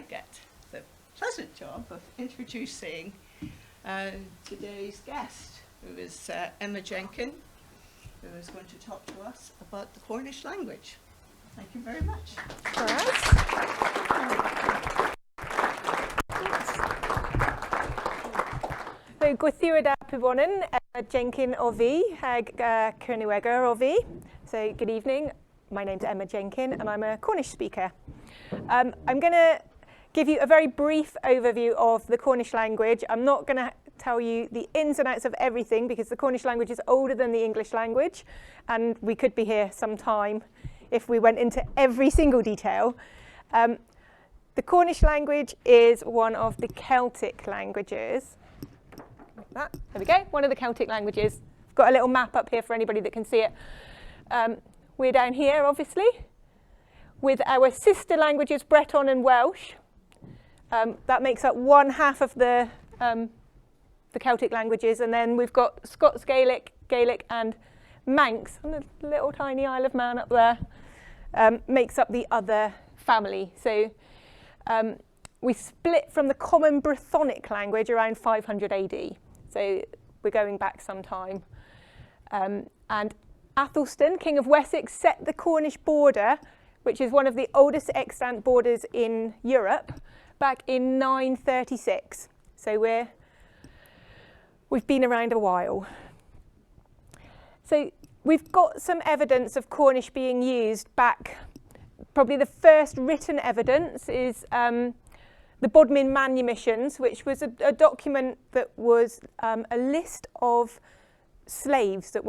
get the pleasant job of introducing today's guest, who is Emma Jenkin, who is going to talk to us about the Cornish language. Thank you very much. All right. So, gweithiwyd Pibonin, Jenkin o fi, Cornwall o fi. So, good evening. My name's Emma Jenkin, and I'm a Cornish speaker. I'm going to give you a very brief overview of the Cornish language. I'm not going to tell you the ins and outs of everything because the Cornish language is older than the English language, and we could be here some time if we went into every single detail. The Cornish language is one of the Celtic languages. There we go, one of the Celtic languages. I've got a little map up here for anybody that can see it. We're down here, obviously, with our sister languages, Breton and Welsh. That makes up one half of the Celtic languages, and then we've got Scots Gaelic, Gaelic and Manx, and the little tiny Isle of Man up there, makes up the other family. So we split from the common Brythonic language around 500 AD. So we're going back some time. And Athelstan, King of Wessex, set the Cornish border, which is one of the oldest extant borders in Europe, back in 936. So we've been around a while. So we've got some evidence of Cornish being used back. Probably the first written evidence is the Bodmin Manumissions, which was a document that was a list of slaves that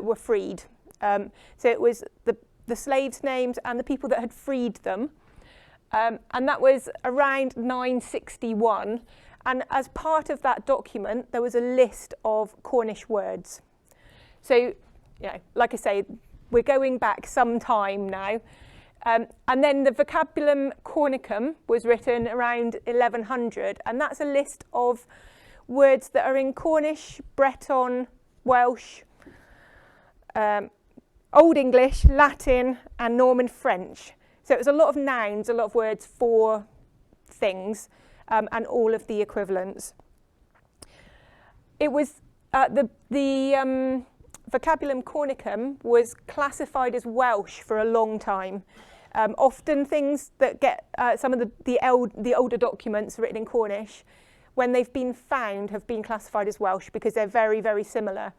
were freed. So it was the slaves' names and the people that had freed them. And that was around 961. And as part of that document, there was a list of Cornish words. So, you know, like I say, we're going back some time now. And then the Vocabulum Cornicum was written around 1100. And that's a list of words that are in Cornish, Breton, Welsh, Old English, Latin, and Norman French. So it was a lot of nouns, a lot of words for things, and all of the equivalents. It was the Vocabulum Cornicum was classified as Welsh for a long time. Often things that get some of the older documents written in Cornish, when they've been found, have been classified as Welsh because they're very, very similar.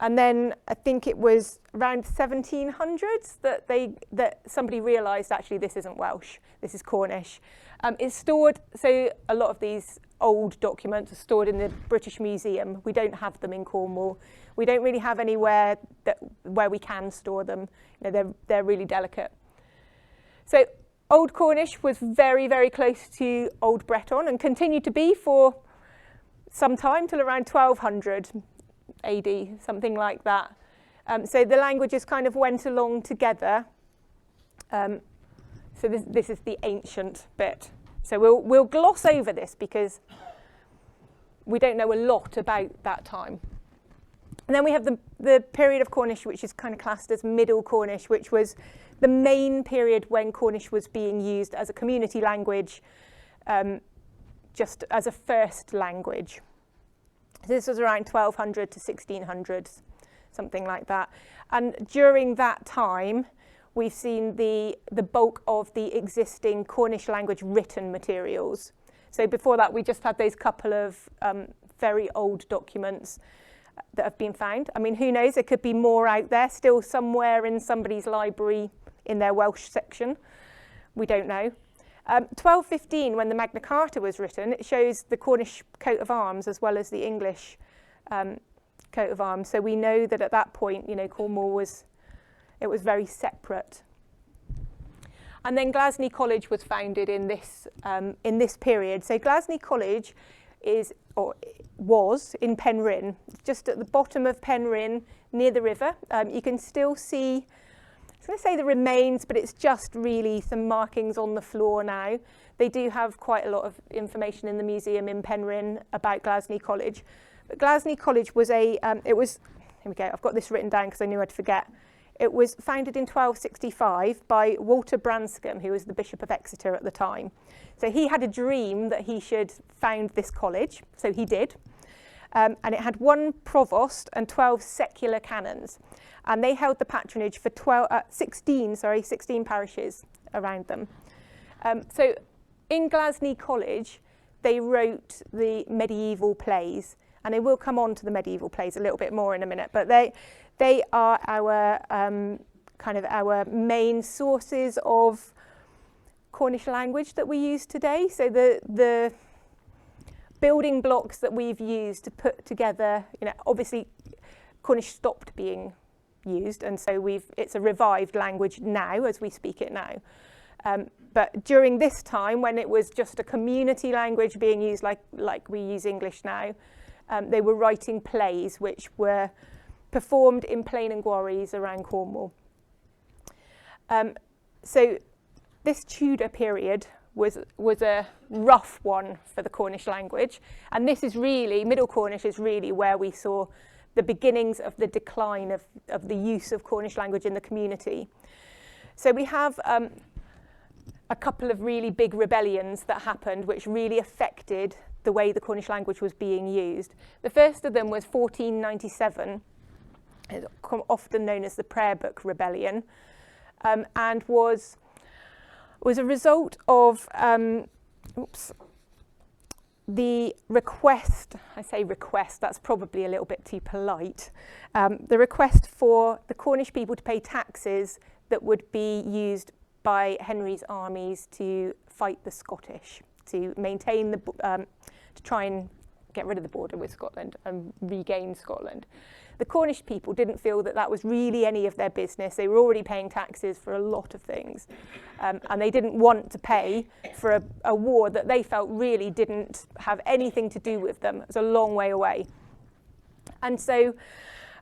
And then I think it was around 1700s that somebody realised actually this isn't Welsh, this is Cornish. It's stored, so a lot of these old documents are stored in the British Museum. We don't have them in Cornwall. We don't really have anywhere where we can store them. You know, they're really delicate. So Old Cornish was very, very close to Old Breton and continued to be for some time till around 1200 AD, something like that. So the languages kind of went along together. So this is the ancient bit. So we'll gloss over this because we don't know a lot about that time. And then we have the period of Cornish, which is kind of classed as Middle Cornish, which was the main period when Cornish was being used as a community language, just as a first language. So this was around 1200 to 1600s, something like that. And during that time, we've seen the bulk of the existing Cornish language written materials. So before that, we just had those couple of very old documents that have been found. I mean, who knows? There could be more out there, still somewhere in somebody's library in their Welsh section. We don't know. 1215, when the Magna Carta was written, it shows the Cornish coat of arms as well as the English coat of arms. So we know that at that point, you know, Cornwall was very separate. And then Glasney College was founded in this period. So Glasney College was in Penryn, just at the bottom of Penryn, near the river. You can still see, I was going to say the remains, but it's just really some markings on the floor now. They do have quite a lot of information in the museum in Penryn about Glasney College. But Glasney College was here we go, I've got this written down because I knew I'd forget. It was founded in 1265 by Walter Branscombe, who was the Bishop of Exeter at the time. So he had a dream that he should found this college, so he did. And it had 1 provost and 12 secular canons. And they held the patronage for 16 parishes around them. So in Glasney College, they wrote the medieval plays, and I will come on to the medieval plays a little bit more in a minute, but they are our kind of our main sources of Cornish language that we use today. So the building blocks that we've used to put together, obviously Cornish stopped being used, and so it's a revived language now as we speak it now. But during this time, when it was just a community language being used like we use English now, they were writing plays which were performed in plain and quarries around Cornwall. So this Tudor period was a rough one for the Cornish language, and this is really, Middle Cornish is really where we saw the beginnings of the decline of the use of Cornish language in the community. So we have a couple of really big rebellions that happened which really affected the way the Cornish language was being used. The first of them was 1497, often known as the Prayer Book Rebellion, and was a result of the request, I say request, that's probably a little bit too polite, the request for the Cornish people to pay taxes that would be used by Henry's armies to fight the Scottish, to maintain to try and get rid of the border with Scotland and regain Scotland. The Cornish people didn't feel that that was really any of their business. They were already paying taxes for a lot of things, and they didn't want to pay for a war that they felt really didn't have anything to do with them. It was a long way away. And so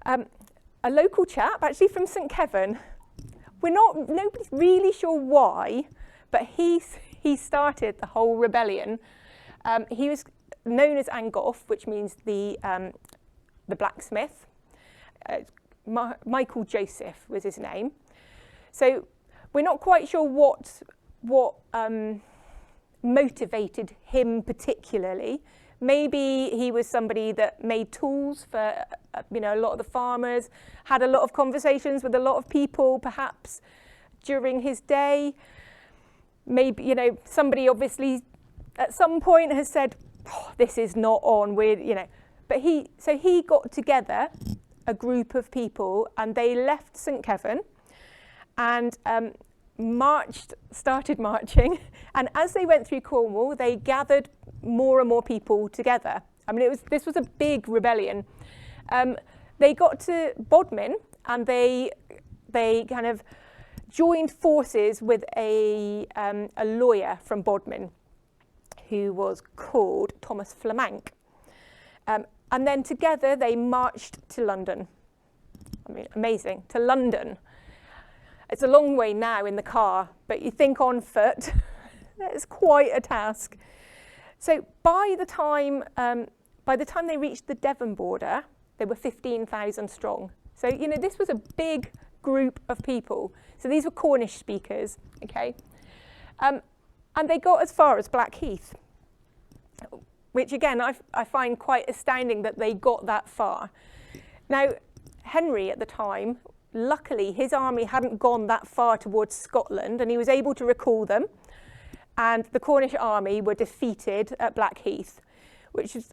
a local chap, actually from St Kevin, nobody's really sure why, but he started the whole rebellion. He was known as Angoff, which means the blacksmith. Michael Joseph was his name. So we're not quite sure what motivated him particularly. Maybe he was somebody that made tools for a lot of the farmers, had a lot of conversations with a lot of people perhaps during his day. Maybe somebody obviously at some point has said, oh, this is not on, but he got together a group of people, and they left St Kevin and started marching, and as they went through Cornwall, they gathered more and more people together. I mean, this was a big rebellion. They got to Bodmin, and they kind of joined forces with a lawyer from Bodmin who was called Thomas Flamank. And then together they marched to London. I mean, amazing, to London. It's a long way now in the car, but you think on foot, it's quite a task. So by the time they reached the Devon border, they were 15,000 strong. So, this was a big group of people. So these were Cornish speakers, okay? And they got as far as Blackheath, which again, I find quite astounding that they got that far. Now, Henry at the time, luckily his army hadn't gone that far towards Scotland, and he was able to recall them. And the Cornish army were defeated at Blackheath, which is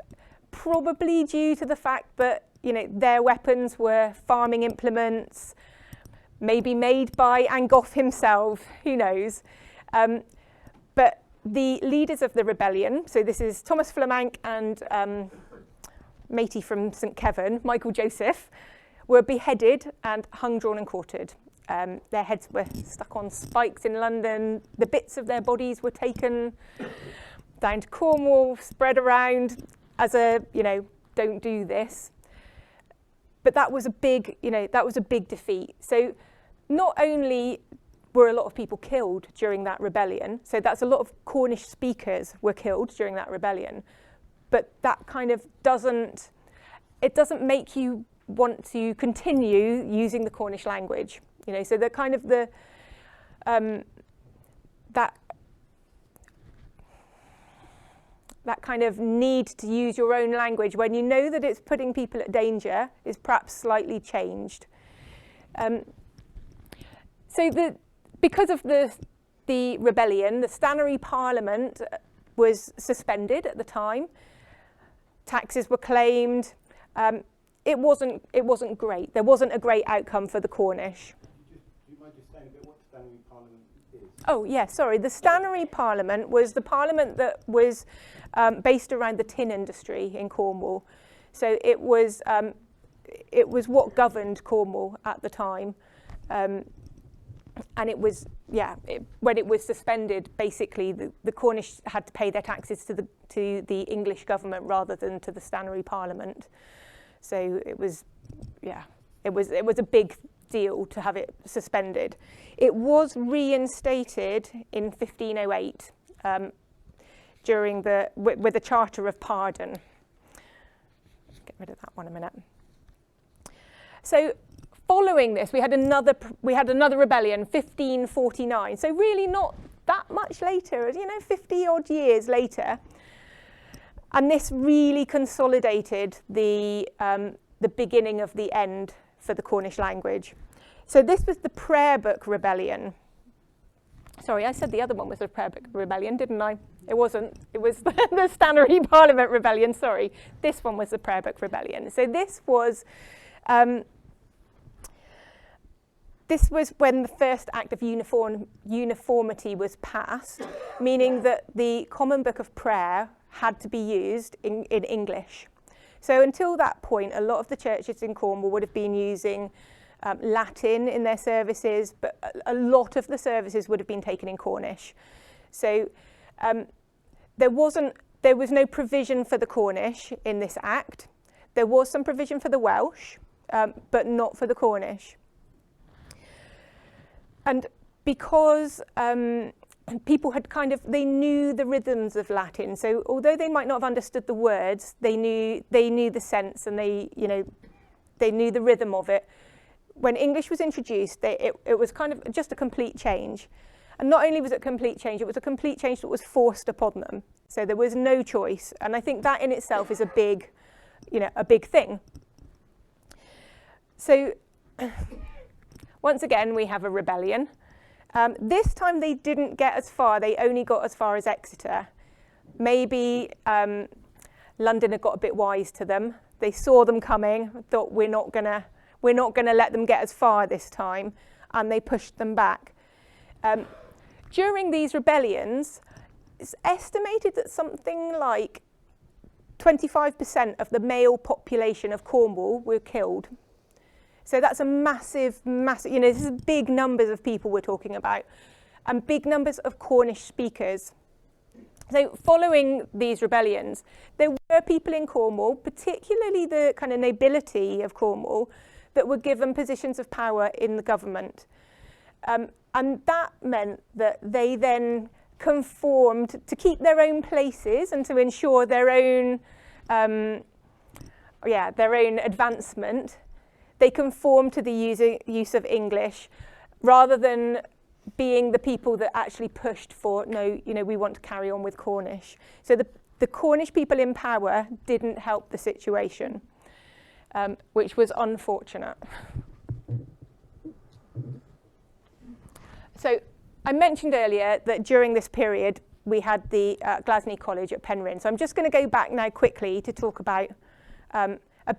probably due to the fact that, their weapons were farming implements, maybe made by Angoff himself, who knows. But the leaders of the rebellion, so this is Thomas Flamank and matey from St Kevin, Michael Joseph, were beheaded and hung, drawn and quartered. Their heads were stuck on spikes in London. The bits of their bodies were taken down to Cornwall, spread around as don't do this. But that was a big defeat. So not only were a lot of people killed during that rebellion, so that's a lot of Cornish speakers were killed during that rebellion, but that kind of doesn't make you want to continue using the Cornish language. You know, so the kind of the that kind of need to use your own language when you know that it's putting people at danger is perhaps slightly changed. Because of the rebellion, the Stanary Parliament was suspended at the time. Taxes were claimed. It wasn't great. There wasn't a great outcome for the Cornish. Do you mind just saying a bit what the Stanary Parliament is? Oh, yeah, sorry. The Stanary Parliament was the parliament that was based around the tin industry in Cornwall. So it was what governed Cornwall at the time. And it was, when it was suspended, basically the Cornish had to pay their taxes to the English government rather than to the Stanary Parliament. So it was a big deal to have it suspended. It was reinstated in 1508 with the Charter of Pardon. Get rid of that one a minute. So following this, we had another rebellion, 1549. So really not that much later, 50 odd years later. And this really consolidated the beginning of the end for the Cornish language. So this was the Prayer Book Rebellion. Sorry, I said the other one was the Prayer Book Rebellion, didn't I? It wasn't. It was the Stanary Parliament Rebellion, sorry. This one was the Prayer Book Rebellion. So this was when the first Act of Uniformity was passed, meaning that the Common Book of Prayer had to be used in English. So until that point, a lot of the churches in Cornwall would have been using Latin in their services, but a lot of the services would have been taken in Cornish. So there was no provision for the Cornish in this Act. There was some provision for the Welsh, but not for the Cornish. And because people had they knew the rhythms of Latin, so although they might not have understood the words, they knew the sense, and they knew the rhythm of it. When English was introduced, it was kind of just a complete change. And not only was it a complete change, it was a complete change that was forced upon them. So there was no choice. And I think that in itself is a big thing. So once again, we have a rebellion. This time they didn't get as far. They only got as far as Exeter. Maybe London had got a bit wise to them. They saw them coming, thought we're not gonna let them get as far this time, and they pushed them back. During these rebellions, it's estimated that something like 25% of the male population of Cornwall were killed. So that's a massive, this is big numbers of people we're talking about, and big numbers of Cornish speakers. So following these rebellions, there were people in Cornwall, particularly the kind of nobility of Cornwall, that were given positions of power in the government. And that meant that they then conformed to keep their own places and to ensure their own advancement. They conformed to the use of English rather than being the people that actually pushed for, we want to carry on with Cornish. So the Cornish people in power didn't help the situation, which was unfortunate. So I mentioned earlier that during this period we had the Glasney College at Penryn. So I'm just going to go back now quickly to talk about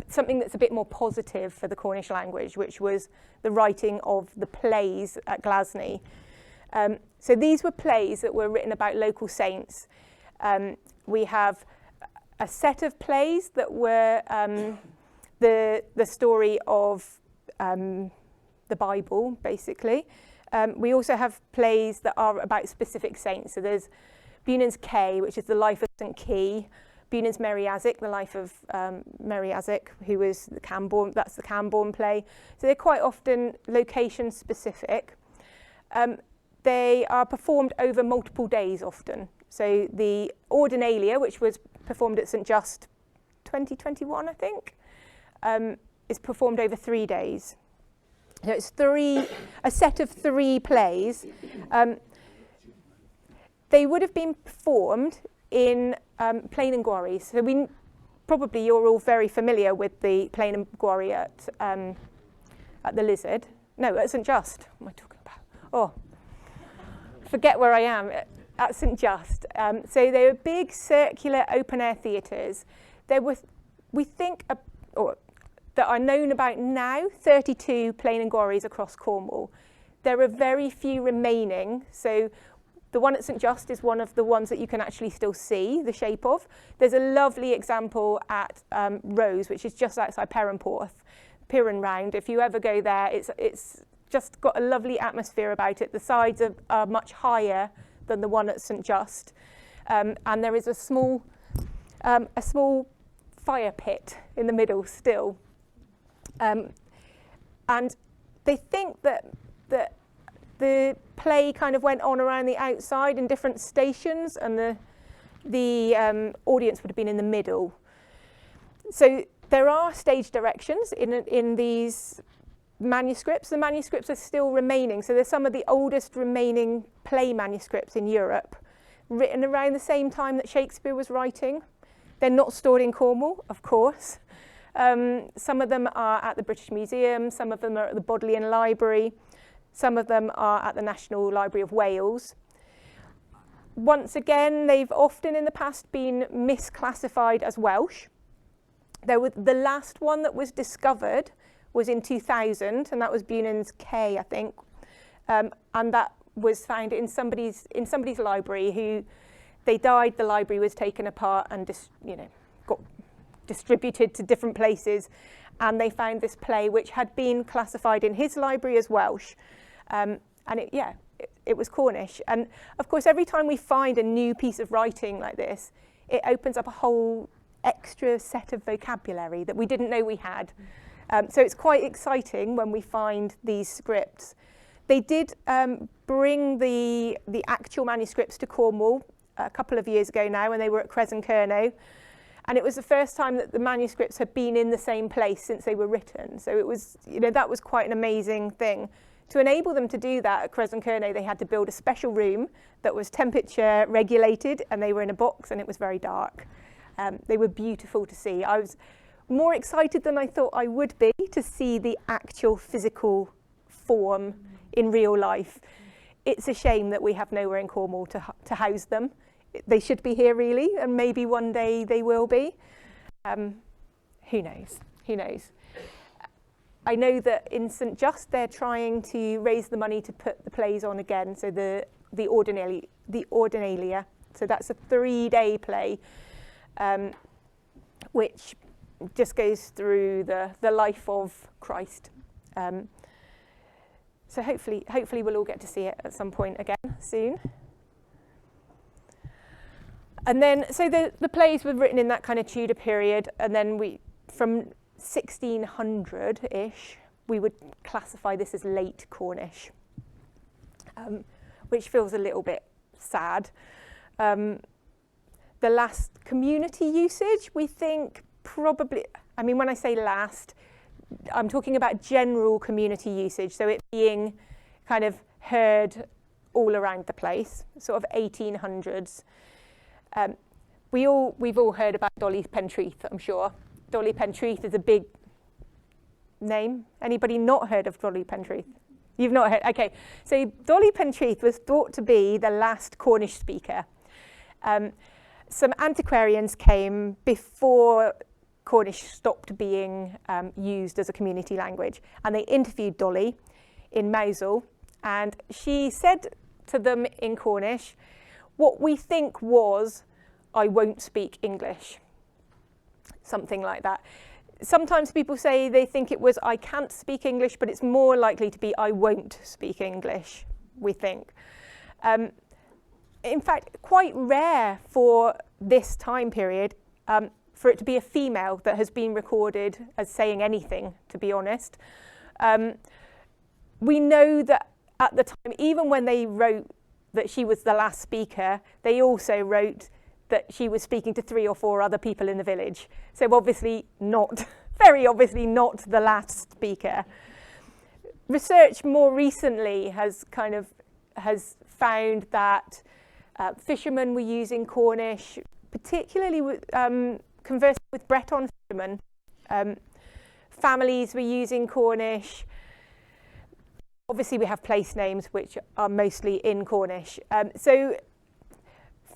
something that's a bit more positive for the Cornish language, which was the writing of the plays at Glasney. So these were plays that were written about local saints. We have a set of plays that were the story of the Bible, basically. We also have plays that are about specific saints. So there's Bunan's Kay, which is the life of St. Key. Bunan's Mary Azek, the life of Mary Azek, who was the Camborne, that's the Camborne play. So they're quite often location specific. They are performed over multiple days often. So the Ordinalia, which was performed at St. Just 2021, I think, is performed over 3 days. So it's a set of 3 plays. They would have been performed in Plain and Gwarry. So probably you're all very familiar with the Plain and Gwarry at the Lizard. No, at St Just. What am I talking about? Oh, forget where I am. At St Just. So they were big circular open-air theatres. There were, we think, that are known about now, 32 Plain and Gwarries across Cornwall. There are very few remaining. So the one at St Just is one of the ones that you can actually still see the shape of. There's a lovely example at Rose, which is just outside Perranporth, Piran Round. If you ever go there, it's just got a lovely atmosphere about it. The sides are much higher than the one at St Just, and there is a small fire pit in the middle still. And they think that the play kind of went on around the outside in different stations, and the audience would have been in the middle. So there are stage directions in these manuscripts. The manuscripts are still remaining. So there's some of the oldest remaining play manuscripts in Europe, written around the same time that Shakespeare was writing. They're not stored in Cornwall, of course. Some of them are at the British Museum, some of them are at the Bodleian Library, some of them are at the National Library of Wales. Once again, they've often in the past been misclassified as Welsh. The last one that was discovered was in 2000, and that was Bunan's K, I think, and that was found in somebody's library. Who they died, the library was taken apart and got distributed to different places, and they found this play which had been classified in his library as Welsh, and it was Cornish. And of course, every time we find a new piece of writing like this, it opens up a whole extra set of vocabulary that we didn't know we had. So it's quite exciting when we find these scripts. They did bring the actual manuscripts to Cornwall a couple of years ago now when they were at Crescent-Kerno. And it was the first time that the manuscripts had been in the same place since they were written. So it was, that was quite an amazing thing. To enable them to do that at Crescent-Kerno, they had to build a special room that was temperature regulated, and they were in a box, and it was very dark. They were beautiful to see. I was more excited than I thought I would be to see the actual physical form in real life. It's a shame that we have nowhere in Cornwall to house them. They should be here really, and maybe one day they will be. Who knows? Who knows? I know that in St Just they're trying to raise the money to put the plays on again. So the Ordinalia. So that's a 3-day play, which just goes through the life of Christ. So hopefully we'll all get to see it at some point again soon. And then, so the plays were written in that kind of Tudor period, and then from 1600-ish, we would classify this as late Cornish, which feels a little bit sad. The last community usage, we think probably, I mean, when I say last, I'm talking about general community usage, so it being kind of heard all around the place, sort of 1800s. We've all heard about Dolly Pentreath, I'm sure. Dolly Pentreath is a big name. Anybody not heard of Dolly Pentreath? You've not heard? Okay. So Dolly Pentreath was thought to be the last Cornish speaker. Some antiquarians came before Cornish stopped being used as a community language, and they interviewed Dolly in Mousehole, and she said to them in Cornish, what we think was, I won't speak English. Something like that. Sometimes people say they think it was, I can't speak English, but it's more likely to be, I won't speak English, we think. In fact, quite rare for this time period for it to be a female that has been recorded as saying anything, to be honest. We know that at the time, even when they wrote that she was the last speaker, they also wrote that she was speaking to 3 or 4 other people in the village. So obviously not, very obviously not the last speaker. research more recently has found that fishermen were using Cornish, particularly conversing with Breton fishermen. Families were using Cornish. Obviously, we have place names which are mostly in Cornish. So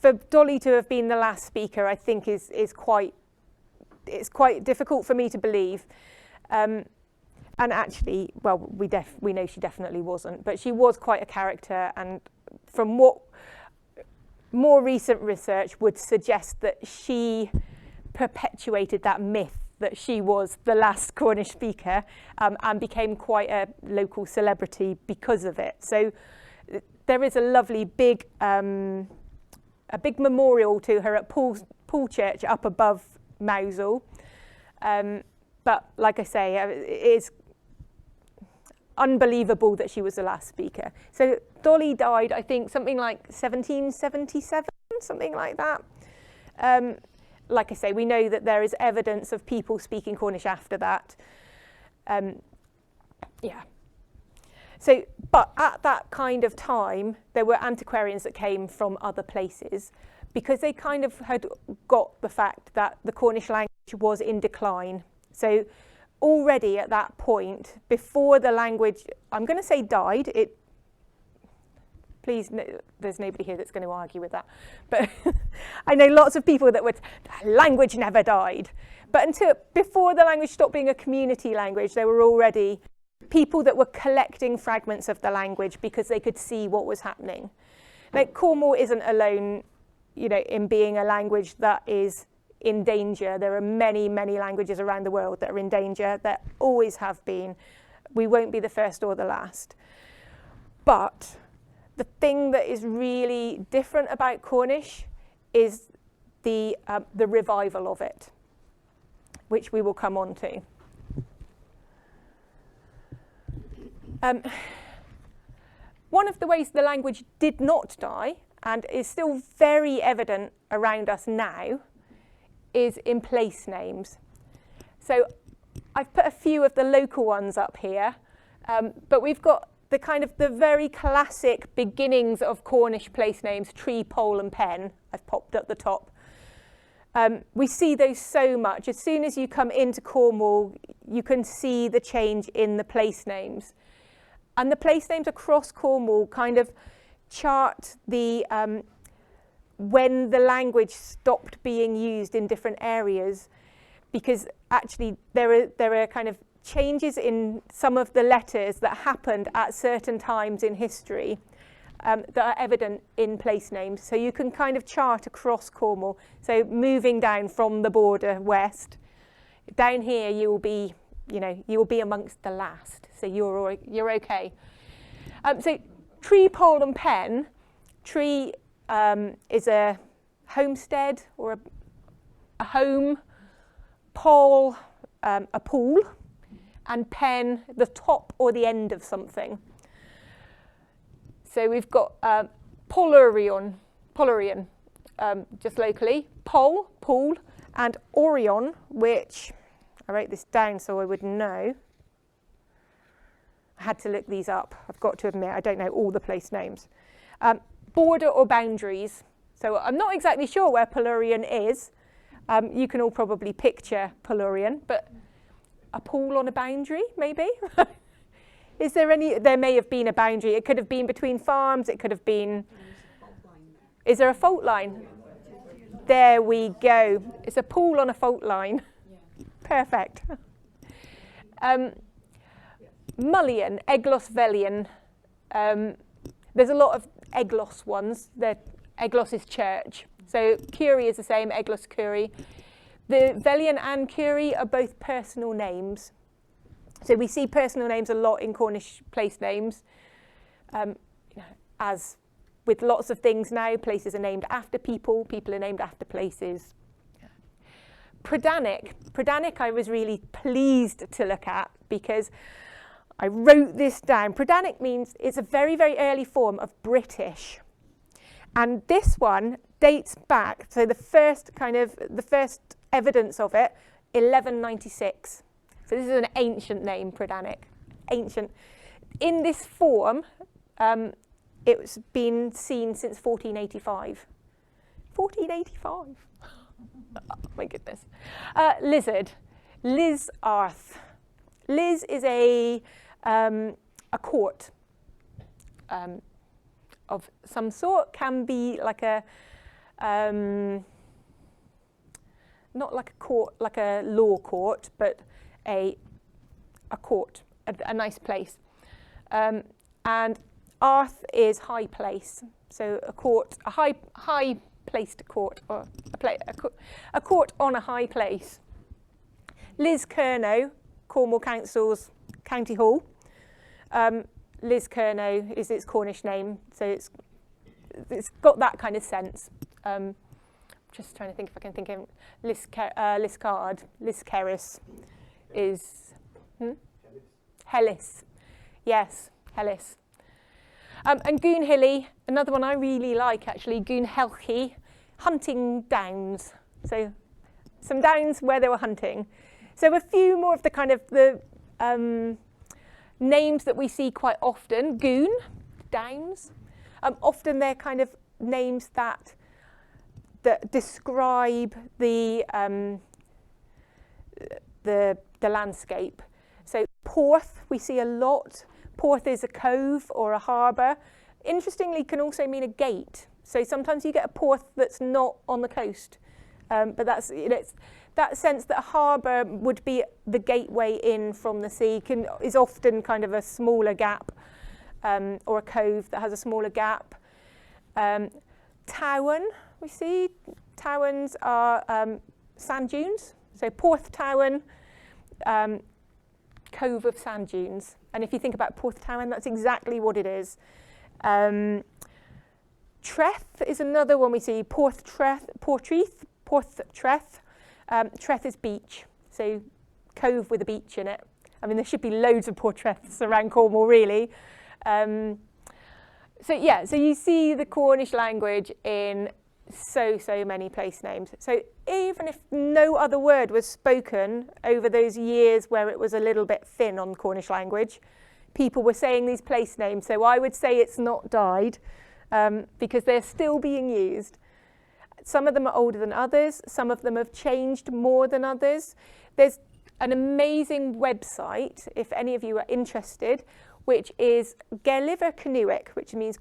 for Dolly to have been the last speaker, I think is quite difficult for me to believe. And actually, well, we know she definitely wasn't, but she was quite a character, and from what more recent research would suggest that she perpetuated that myth that she was the last Cornish speaker, and became quite a local celebrity because of it. So there is a lovely big memorial to her at Poole Church up above Mousehole. But like I say, it is unbelievable that she was the last speaker. So Dolly died, I think, something like 1777, something like that. Like I say, we know that there is evidence of people speaking Cornish after that. Yeah. So, but at that kind of time, there were antiquarians that came from other places because they kind of had got the fact that the Cornish language was in decline. So already at that point, before the language, I'm going to say died, please, no, there's nobody here that's going to argue with that. But I know lots of people that would, language never died. But before the language stopped being a community language, there were already people that were collecting fragments of the language because they could see what was happening. Now, Cornwall isn't alone, in being a language that is in danger. There are many, many languages around the world that are in danger. There always have been. We won't be the first or the last. But the thing that is really different about Cornish is the revival of it, which we will come on to. One of the ways the language did not die, and is still very evident around us now, is in place names. So I've put a few of the local ones up here, but we've got the very classic beginnings of Cornish place names, tree, pole and pen. I've popped at the top. We see those so much. As soon as you come into Cornwall, you can see the change in the place names. And the place names across Cornwall kind of chart the when the language stopped being used in different areas, because actually there are kind of changes in some of the letters that happened at certain times in history that are evident in place names. So you can kind of chart across Cornwall. So moving down from the border west, down here you will be, you will be amongst the last. So you're okay. So tree, pole and pen. Tree is a homestead or a home. Pole, a pool. And pen, the top or the end of something. So we've got Polurion, just locally, pole, pool, and Orion, which, I wrote this down so I would know. I had to look these up. I've got to admit, I don't know all the place names. Border or boundaries. So I'm not exactly sure where Polurion is. You can all probably picture Polurion, but a pool on a boundary, maybe? Is there any? There may have been a boundary. It could have been between farms. It could have been. Is there a fault line? There we go. It's a pool on a fault line. Perfect. Mullion, Eglos Velion. There's a lot of Eglos ones. Eglos is church. So Curie is the same, Eglos Curie. The Velion and Curie are both personal names. So we see personal names a lot in Cornish place names. As with lots of things now, places are named after people, people are named after places. Prydanig I was really pleased to look at because I wrote this down. Prydanig means it's a very, very early form of British. And this one dates back, so the first evidence of it, 1196. So this is an ancient name, Prydanig. Ancient. in this form, it's been seen since 1485. 1485. Oh, my goodness. Lizard. Liz Arth. Liz is a court of some sort. Can be like a not like a court, like a law court, but a court, a nice place. And Arth is high place, so a court, a high placed court, or a court on a high place. Liskerno, Cornwall Council's county hall. Liskerno is its Cornish name, so it's got that kind of sense. Just trying to think if I can think of Liscard, Liskeris is Hellis. Yes, Hellis. And Goonhilly, another one I really like actually, Goonhelchi, hunting downs. So some downs where they were hunting. So a few more of the kind of the names that we see quite often. Goon, downs. Often they're kind of names that describe the landscape. So Porth, we see a lot. Porth is a cove or a harbour. Interestingly, can also mean a gate. So sometimes you get a Porth that's not on the coast, but that's, you know, it's that sense that a harbour would be the gateway in from the sea. Is often kind of a smaller gap, or a cove that has a smaller gap. Towan, we see. Towans are sand dunes. So Porth Towan, cove of sand dunes. And if you think about Porth Towan, that's exactly what it is. Treth is another one we see. Portreath. Treth is beach, so cove with a beach in it. I mean, there should be loads of Portreths around Cornwall, really. So you see the Cornish language in so many place names. So even if no other word was spoken over those years where it was a little bit thin on Cornish language, people were saying these place names. So I would say it's not died, because they're still being used. Some of them are older than others. Some of them have changed more than others. There's an amazing website, if any of you are interested, which is Gelliver Canuic, which means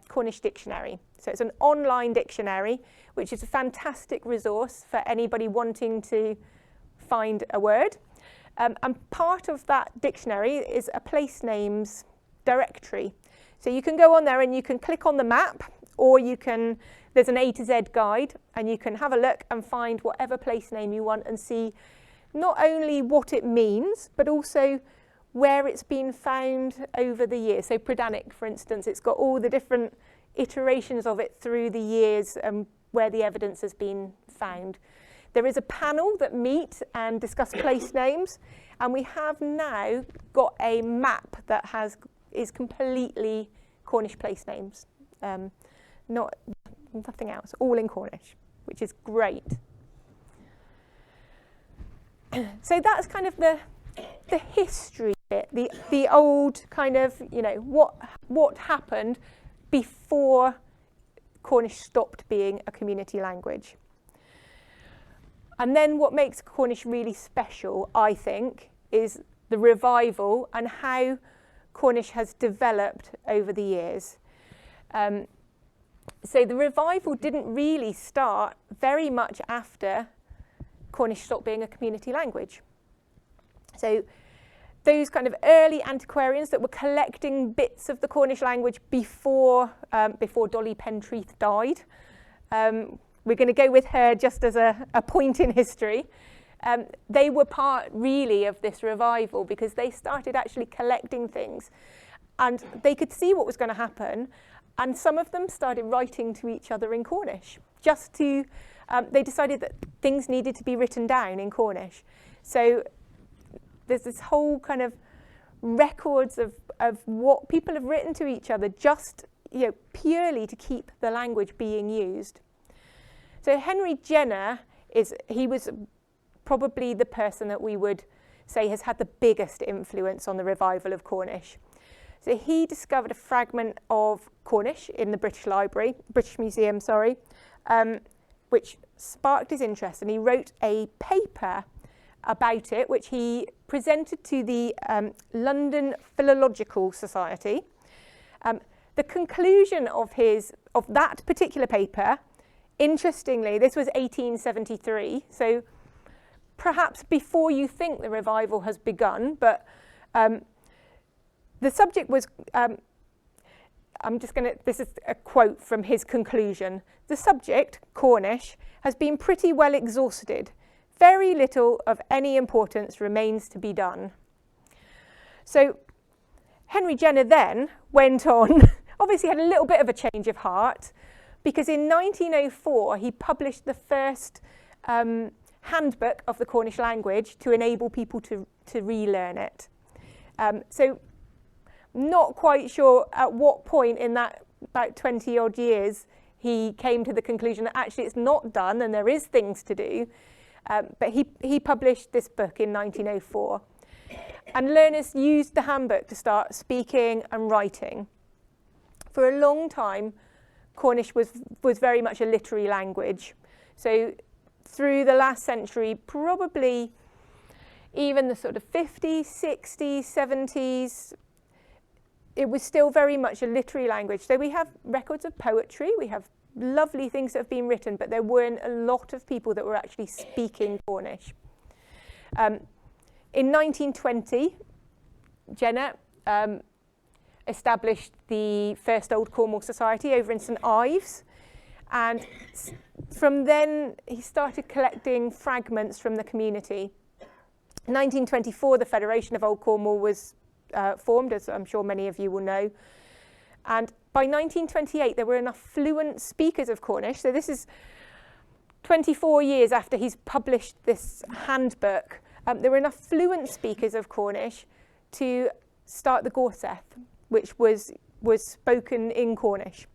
Cornish dictionary. So it's an online dictionary, which is a fantastic resource for anybody wanting to find a word. And part of that dictionary is a place names directory. So you can go on there and you can click on the map, or there's an A to Z guide, and you can have a look and find whatever place name you want and see not only what it means, but also where it's been found over the years. So Prydanig, for instance, it's got all the different iterations of it through the years and where the evidence has been found. There is a panel that meet and discuss place names, and we have now got a map that is completely Cornish place names. Nothing else, all in Cornish, which is great. So that's kind of the history bit, the old kind of, you know, what happened before Cornish stopped being a community language. And then what makes Cornish really special, I think, is the revival and how Cornish has developed over the years. So the revival didn't really start very much after Cornish stopped being a community language. So those kind of early antiquarians that were collecting bits of the Cornish language before Dolly Pentreath died, we're going to go with her just as a point in history. They were part really of this revival because they started actually collecting things, and they could see what was going to happen, and some of them started writing to each other in Cornish. They decided that things needed to be written down in Cornish. So there's this whole kind of records of what people have written to each other, just, you know, purely to keep the language being used. So Henry Jenner he was probably the person that we would say has had the biggest influence on the revival of Cornish. So he discovered a fragment of Cornish in the British Museum, which sparked his interest, and he wrote a paper about it, which he presented to the London Philological Society. The conclusion of that particular paper, interestingly, this was 1873, so perhaps before you think the revival has begun, but the subject was, this is a quote from his conclusion. The subject, Cornish, has been pretty well exhausted. Very little of any importance remains to be done. So Henry Jenner then went on, obviously had a little bit of a change of heart, because in 1904 he published the first handbook of the Cornish language to enable people to relearn it. So not quite sure at what point in that about 20 odd years he came to the conclusion that actually it's not done and there is things to do. But he published this book in 1904. And learners used the handbook to start speaking and writing. For a long time, Cornish was very much a literary language. So through the last century, probably even the sort of 50s, 60s, 70s, it was still very much a literary language. So we have records of poetry, we have lovely things that have been written, but there weren't a lot of people that were actually speaking Cornish. In 1920, Jenner established the first Old Cornwall Society over in St Ives, and from then he started collecting fragments from the community. In 1924, the Federation of Old Cornwall was formed, as I'm sure many of you will know, and by 1928 there were enough fluent speakers of Cornish, so this is 24 years after he's published this handbook, there were enough fluent speakers of Cornish to start the Gorseth, which was spoken in Cornish.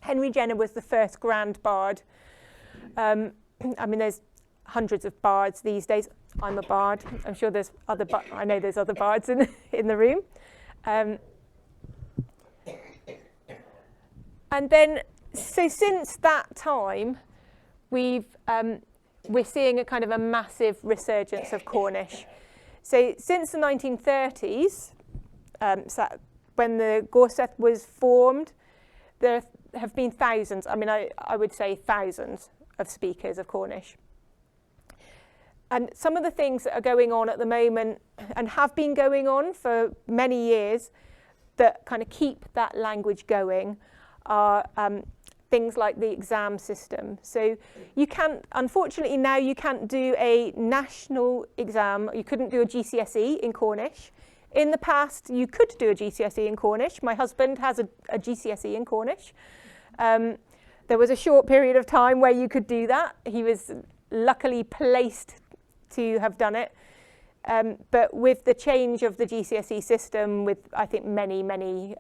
Henry Jenner was the first grand bard. I mean, there's hundreds of bards these days. I'm a bard. I'm sure there's I know there's other bards in the room. And then, so since that time, we're seeing a kind of a massive resurgence of Cornish. So since the 1930s, when the Gorseth was formed, there have been thousands, I mean, I would say thousands of speakers of Cornish. And some of the things that are going on at the moment, and have been going on for many years, that kind of keep that language going, are things like the exam system. So you can't, unfortunately now you can't do a national exam, you couldn't do a GCSE in Cornish. In the past you could do a GCSE in Cornish. My husband has a GCSE in Cornish. There was a short period of time where you could do that. He was luckily placed to have done it. But with the change of the GCSE system, with I think many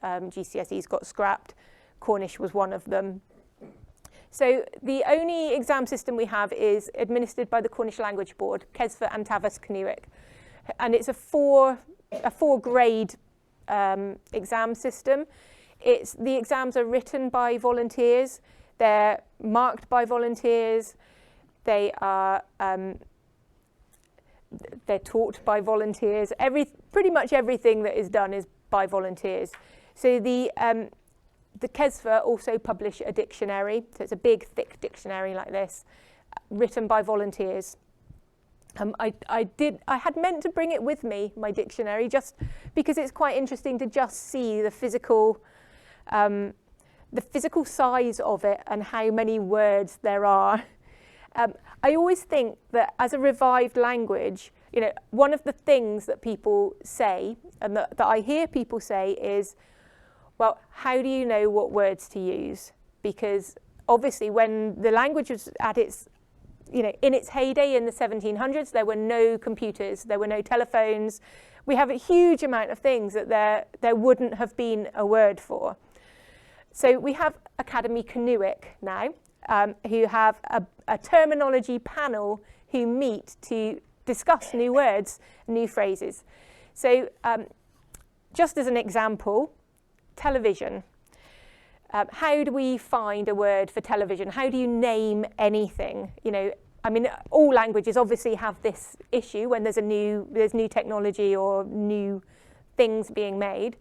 GCSEs got scrapped, Cornish was one of them. So the only exam system we have is administered by the Cornish Language Board, Cesfa and Tafas Cynwyc. And it's a four grade exam system. The exams are written by volunteers, they're marked by volunteers, they are they're taught by volunteers. Pretty much everything that is done is by volunteers. So the Cesfa also publish a dictionary, so it's a big, thick dictionary like this, written by volunteers. I had meant to bring it with me, my dictionary, just because it's quite interesting to just see the physical size of it and how many words there are. I always think that as a revived language, you know, one of the things that people say, and that I hear people say is, well, how do you know what words to use? Because obviously when the language was at its, you know, in its heyday in the 1700s, there were no computers, there were no telephones. We have a huge amount of things that there wouldn't have been a word for. So we have Academy Cynwyc now, who have a terminology panel who meet to discuss new words, new phrases. So just as an example, television. How do we find a word for television? How do you name anything? You know, I mean, all languages obviously have this issue when there's new technology or new things being made.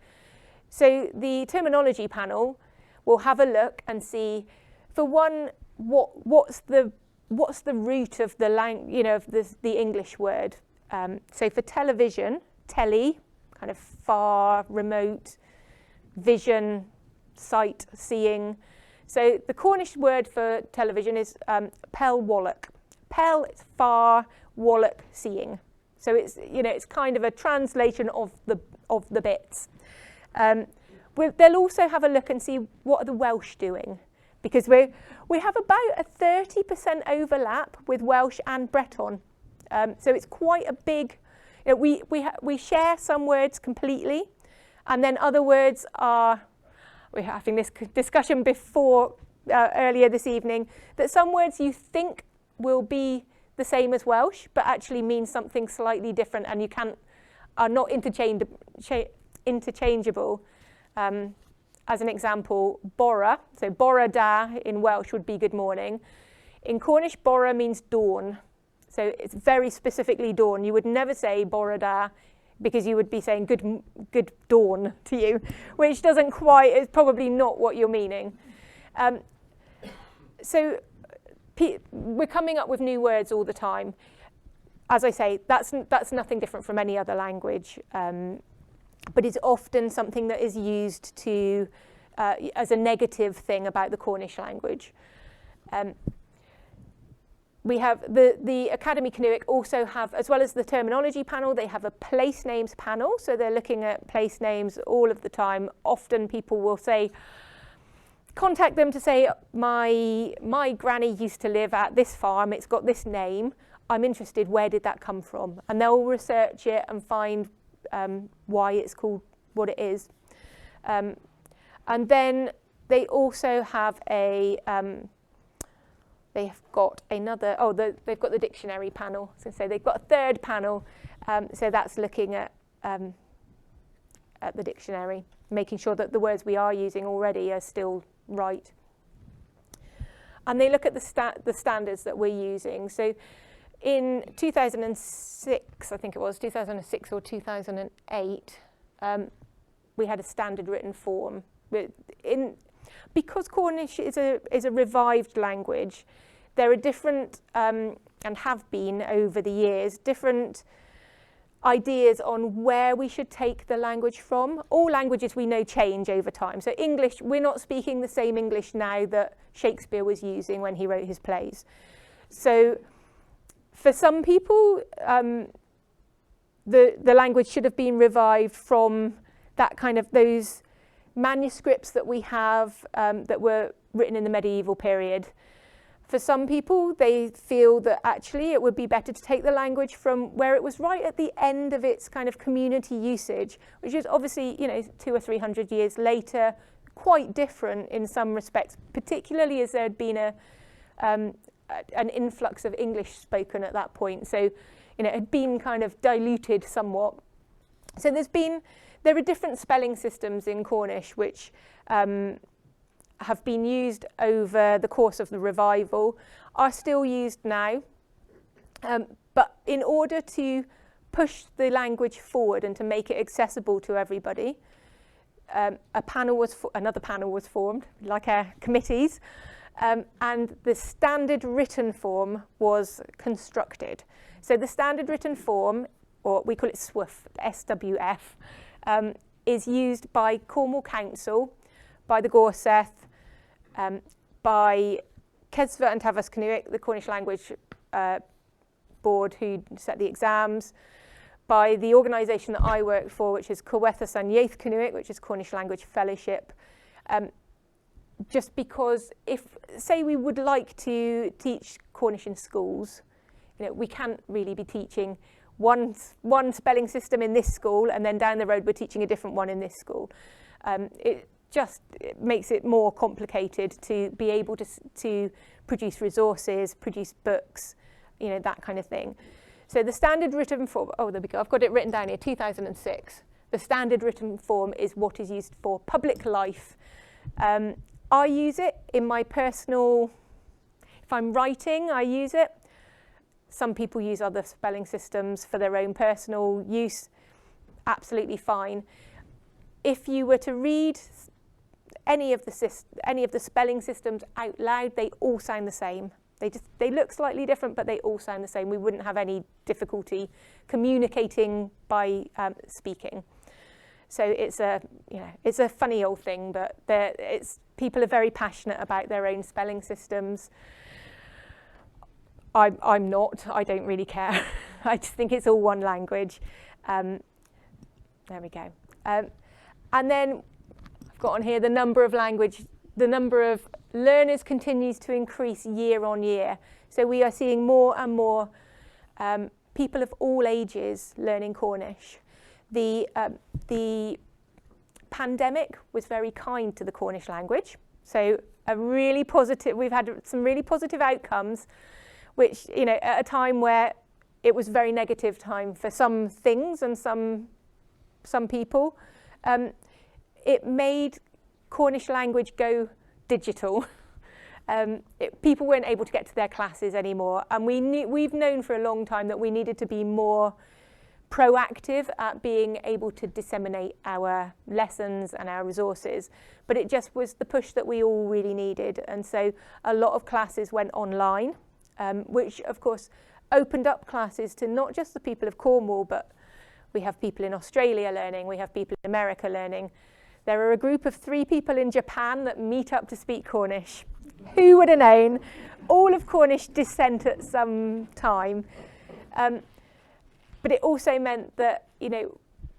So the terminology panel will have a look and see, for one, what's the root of the English word. So for television, tele, kind of far, remote, vision, sight, seeing. So the Cornish word for television is pel walloch. Pel is far, walloch seeing. So it's kind of a translation of the bits. They'll also have a look and see what are the Welsh doing, because we have about a 30% overlap with Welsh and Breton. So it's quite a big. You know, we share some words completely, and then other words are. We're having this discussion before earlier this evening that some words you think will be the same as Welsh, but actually mean something slightly different, and are not interchangeable. As an example, bora. So bora da in Welsh would be good morning. In Cornish, bora means dawn. So it's very specifically dawn. You would never say bora da, because you would be saying good dawn to you, which is probably not what you're meaning. So we're coming up with new words all the time. As I say, that's nothing different from any other language, but it's often something that is used to as a negative thing about the Cornish language. We have the Academy Canuic also have, as well as the terminology panel, they have a place names panel. So they're looking at place names all of the time. Often people will contact them to say, my granny used to live at this farm, it's got this name, I'm interested, where did that come from? And they'll research it and find why it's called what it is. And then they also have they've got they've got the dictionary panel. So they've got a third panel. So that's looking at the dictionary, making sure that the words we are using already are still right. And they look at the standards that we're using. So in 2006, I think it was 2006 or 2008, we had a standard written form. Because Cornish is a revived language, there are different, and have been over the years, different ideas on where we should take the language from. All languages we know change over time. So English, we're not speaking the same English now that Shakespeare was using when he wrote his plays. So for some people, the language should have been revived from that kind of those manuscripts that we have that were written in the medieval period. For some people, they feel that actually it would be better to take the language from where it was right at the end of its kind of community usage, which is obviously, 200 or 300 years later, quite different in some respects, particularly as there had been an influx of English spoken at that point. So, it had been kind of diluted somewhat. So there are different spelling systems in Cornish which have been used over the course of the revival, are still used now. But in order to push the language forward and to make it accessible to everybody, another panel was formed, like our committees, and the standard written form was constructed. So the standard written form, or we call it SWF, SWF, is used by Cornwall Council, by the Gorseth, by Cesfa and Tafas Canuic, the Cornish Language Board who set the exams, by the organisation that I work for, which is Corwethas and Iaith Canuic, which is Cornish Language Fellowship. Just because say we would like to teach Cornish in schools, we can't really be teaching one spelling system in this school and then down the road we're teaching a different one in this school. It makes it more complicated to be able to produce resources, produce books, that kind of thing. So the standard written form, there we go, I've got it written down here, 2006. the standard written form is what is used for public life. I use it in my personal, if I'm writing, I use it. Some people use other spelling systems for their own personal use, absolutely fine. If you were to read any of the spelling systems out loud, they all sound the same. They look slightly different, but they all sound the same. We wouldn't have any difficulty communicating by speaking. So it's a funny old thing, but people are very passionate about their own spelling systems. I'm not. I don't really care. I just think it's all one language. There we go. And then I've got on here the number of learners continues to increase year on year. So we are seeing more and more people of all ages learning Cornish. The pandemic was very kind to the Cornish language. So we've had some really positive outcomes, which, at a time where it was a very negative time for some things and some people, it made Cornish language go digital. People weren't able to get to their classes anymore, and we've known for a long time that we needed to be more proactive at being able to disseminate our lessons and our resources, but it just was the push that we all really needed. And so a lot of classes went online, which of course opened up classes to not just the people of Cornwall, but we have people in Australia learning, we have people in America learning. There are a group of 3 people in Japan that meet up to speak Cornish. Who would have known? All of Cornish descent at some time. But it also meant that,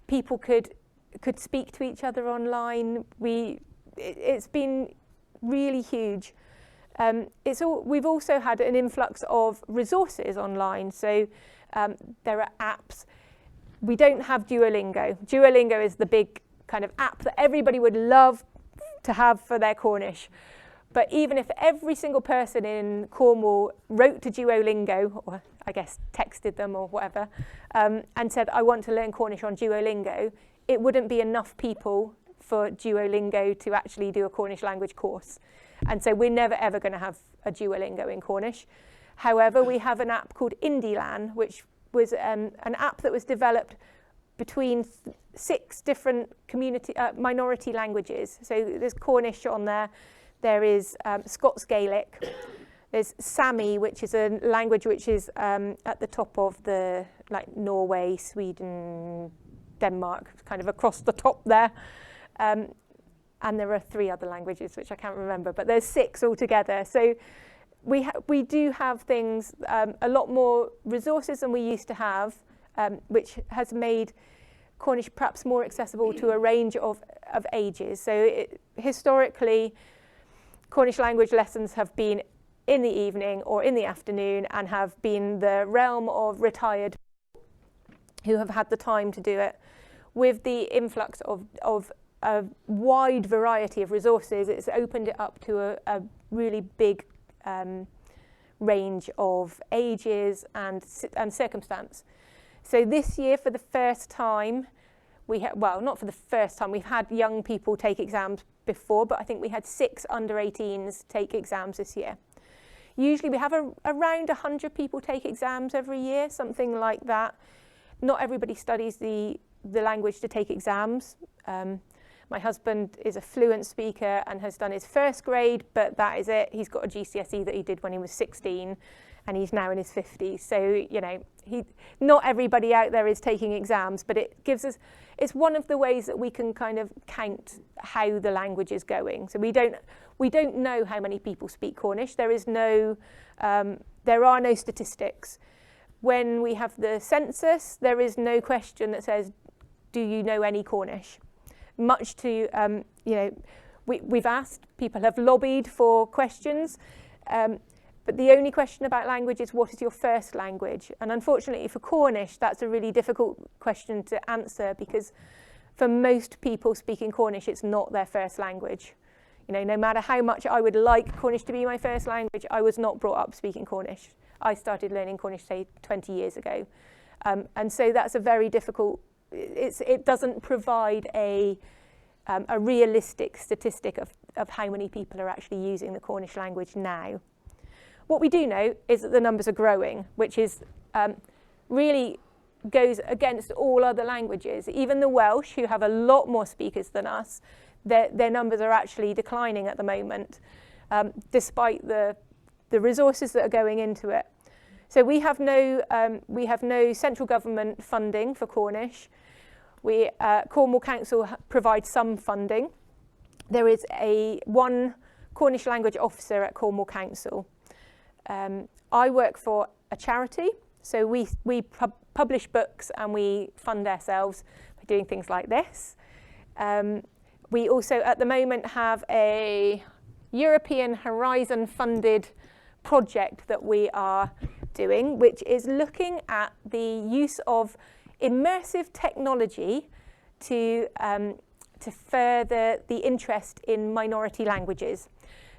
people could speak to each other online. It's been really huge. We've also had an influx of resources online. So there are apps. We don't have Duolingo. Duolingo is the big kind of app that everybody would love to have for their Cornish. But even if every single person in Cornwall wrote to Duolingo, or I guess texted them or whatever, and said, I want to learn Cornish on Duolingo, it wouldn't be enough people for Duolingo to actually do a Cornish language course. And so we're never ever going to have a Duolingo in Cornish. However, we have an app called Indielan, which was an app that was developed between 6 different minority languages. So there's Cornish on there. There is Scots Gaelic. There's Sami, which is a language which is at the top of the Norway, Sweden, Denmark, kind of across the top there. And there are 3 other languages which I can't remember, but there's 6 altogether. So we do have things, a lot more resources than we used to have, which has made Cornish perhaps more accessible to a range of ages. So historically, Cornish language lessons have been in the evening or in the afternoon and have been the realm of retired who have had the time to do it. With the influx of a wide variety of resources, it's opened it up to a really big range of ages and circumstance. So this year, for the first time, not for the first time, we've had young people take exams before, but I think we had 6 under 18s take exams this year. Usually we have around 100 people take exams every year, something like that. Not everybody studies the language to take exams. My husband is a fluent speaker and has done his first grade, but that is it. He's got a GCSE that he did when he was 16, and he's now in his 50s. So, not everybody out there is taking exams, but it gives us, it's one of the ways that we can kind of count how the language is going. So we don't know how many people speak Cornish. There are no statistics. When we have the census, there is no question that says, do you know any Cornish? Much to, we've asked, people have lobbied for questions, but the only question about language is, what is your first language? And unfortunately for Cornish, that's a really difficult question to answer, because for most people speaking Cornish, it's not their first language. No matter how much I would like Cornish to be my first language, I was not brought up speaking Cornish. I started learning Cornish, say, 20 years ago. And so that's a very difficult it doesn't provide a realistic statistic of how many people are actually using the Cornish language now. What we do know is that the numbers are growing, which is really goes against all other languages. Even the Welsh, who have a lot more speakers than us, their numbers are actually declining at the moment, despite the resources that are going into it. So we have no central government funding for Cornish. Cornwall Council provides some funding. There is one Cornish language officer at Cornwall Council. I work for a charity, so we publish books and we fund ourselves by doing things like this. We also, at the moment, have a European Horizon funded project that we are doing, which is looking at the use of immersive technology to further the interest in minority languages.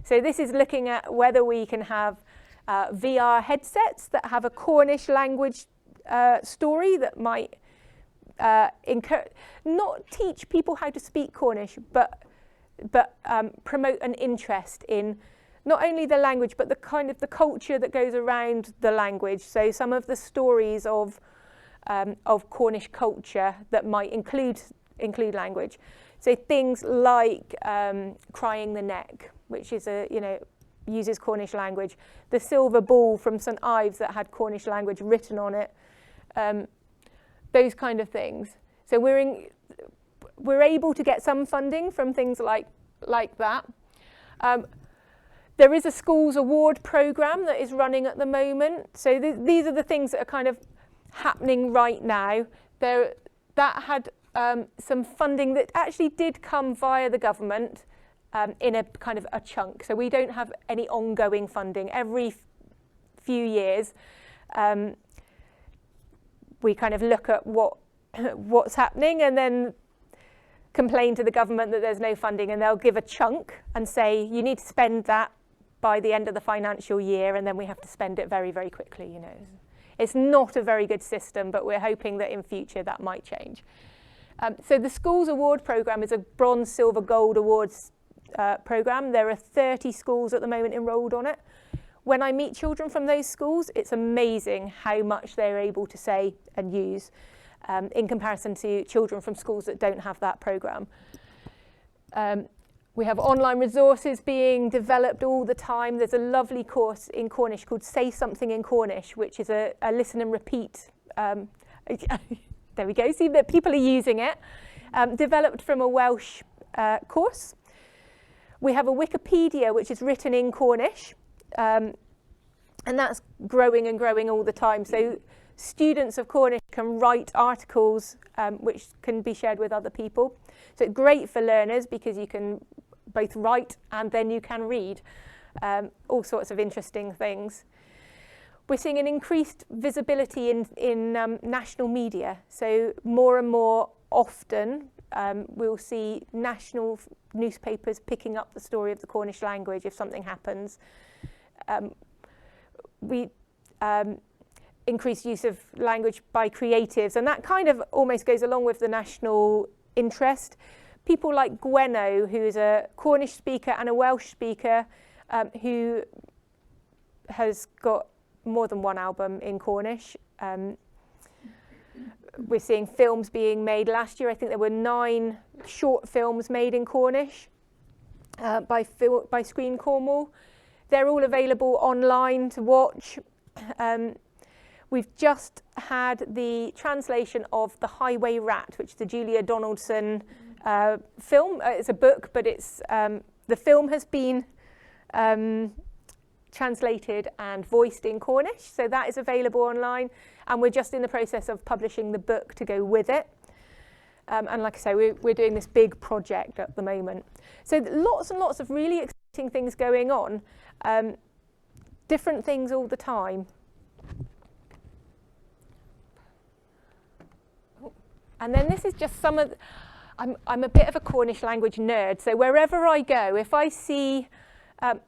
So this is looking at whether we can have VR headsets that have a Cornish language story that might not teach people how to speak Cornish, but promote an interest in not only the language, but the kind of the culture that goes around the language. So some of the stories of Cornish culture that might include language. So things like crying the neck, which is uses Cornish language. The silver ball from St Ives that had Cornish language written on it. Those kind of things. So we're able to get some funding from things like that. There is a schools award programme that is running at the moment. So these are the things that are kind of happening right now. That had some funding that actually did come via the government in a kind of a chunk. So we don't have any ongoing funding. Every few years, we kind of look at what's happening and then complain to the government that there's no funding, and they'll give a chunk and say you need to spend that by the end of the financial year, and then we have to spend it very, very quickly. It's not a very good system, but we're hoping that in future that might change. So the Schools Award Programme is a bronze, silver, gold awards programme. There are 30 schools at the moment enrolled on it. When I meet children from those schools, it's amazing how much they're able to say and use in comparison to children from schools that don't have that programme. We have online resources being developed all the time. There's a lovely course in Cornish called Say Something in Cornish, which is a listen and repeat. There we go, see that people are using it. Developed from a Welsh course. We have a Wikipedia which is written in Cornish, and that's growing and growing all the time. So students of Cornish can write articles which can be shared with other people. So it's great for learners because you can both write and then you can read all sorts of interesting things. We're seeing an increased visibility in national media. So more and more often we'll see national newspapers picking up the story of the Cornish language if something happens. We increased use of language by creatives, and that kind of almost goes along with the national interest. People like Gweno, who is a Cornish speaker and a Welsh speaker, who has got more than one album in Cornish. We're seeing films being made. Last year, I think there were 9 short films made in Cornish by Screen Cornwall. They're all available online to watch. We've just had the translation of The Highway Rat, which is the Julia Donaldson film. It's a book, but it's the film has been translated and voiced in Cornish, so that is available online, and we're just in the process of publishing the book to go with it. And like I say, we're doing this big project at the moment. So lots and lots of really exciting things going on, different things all the time. And then this is just some of, I'm a bit of a Cornish language nerd, so wherever I go, if I see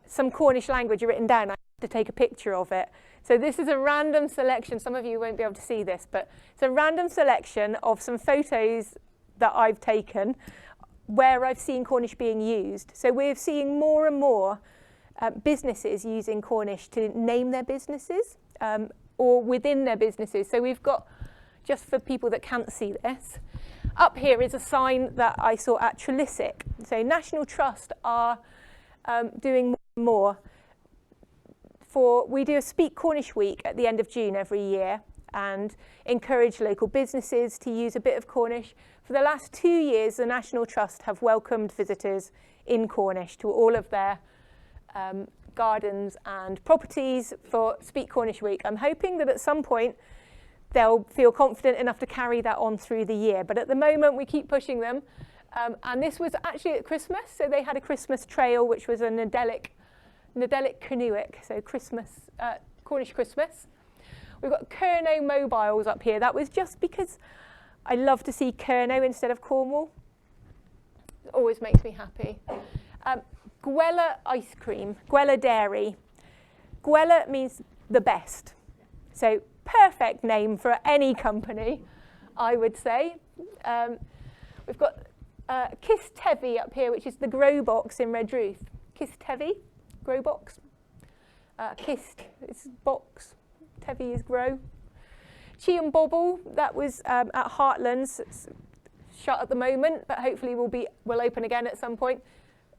some Cornish language written down, I to take a picture of it. So this is a random selection. Some of you won't be able to see this, but it's a random selection of some photos that I've taken where I've seen Cornish being used. So we're seeing more and more businesses using Cornish to name their businesses or within their businesses. So we've got, just for people that can't see this, up here is a sign that I saw at Trelisic. So National Trust are doing more and more. We do a Speak Cornish Week at the end of June every year and encourage local businesses to use a bit of Cornish. For the last 2 years, the National Trust have welcomed visitors in Cornish to all of their gardens and properties for Speak Cornish Week. I'm hoping that at some point they'll feel confident enough to carry that on through the year. But at the moment, we keep pushing them. And this was actually at Christmas. So they had a Christmas trail, which was a Nadelic Canoeic, so Christmas, Cornish Christmas. We've got Kerno mobiles up here. That was just because I love to see Kerno instead of Cornwall. It always makes me happy. Gwella ice cream, Gwella dairy. Gwella means the best. So perfect name for any company, I would say. We've got Kiss Tevi up here, which is the grow box in Redruth. Kiss Tevi, grow box. Kist is box, Tevi is grow. Chi and Bobble, that was at Heartlands. It's shut at the moment, but hopefully will open again at some point.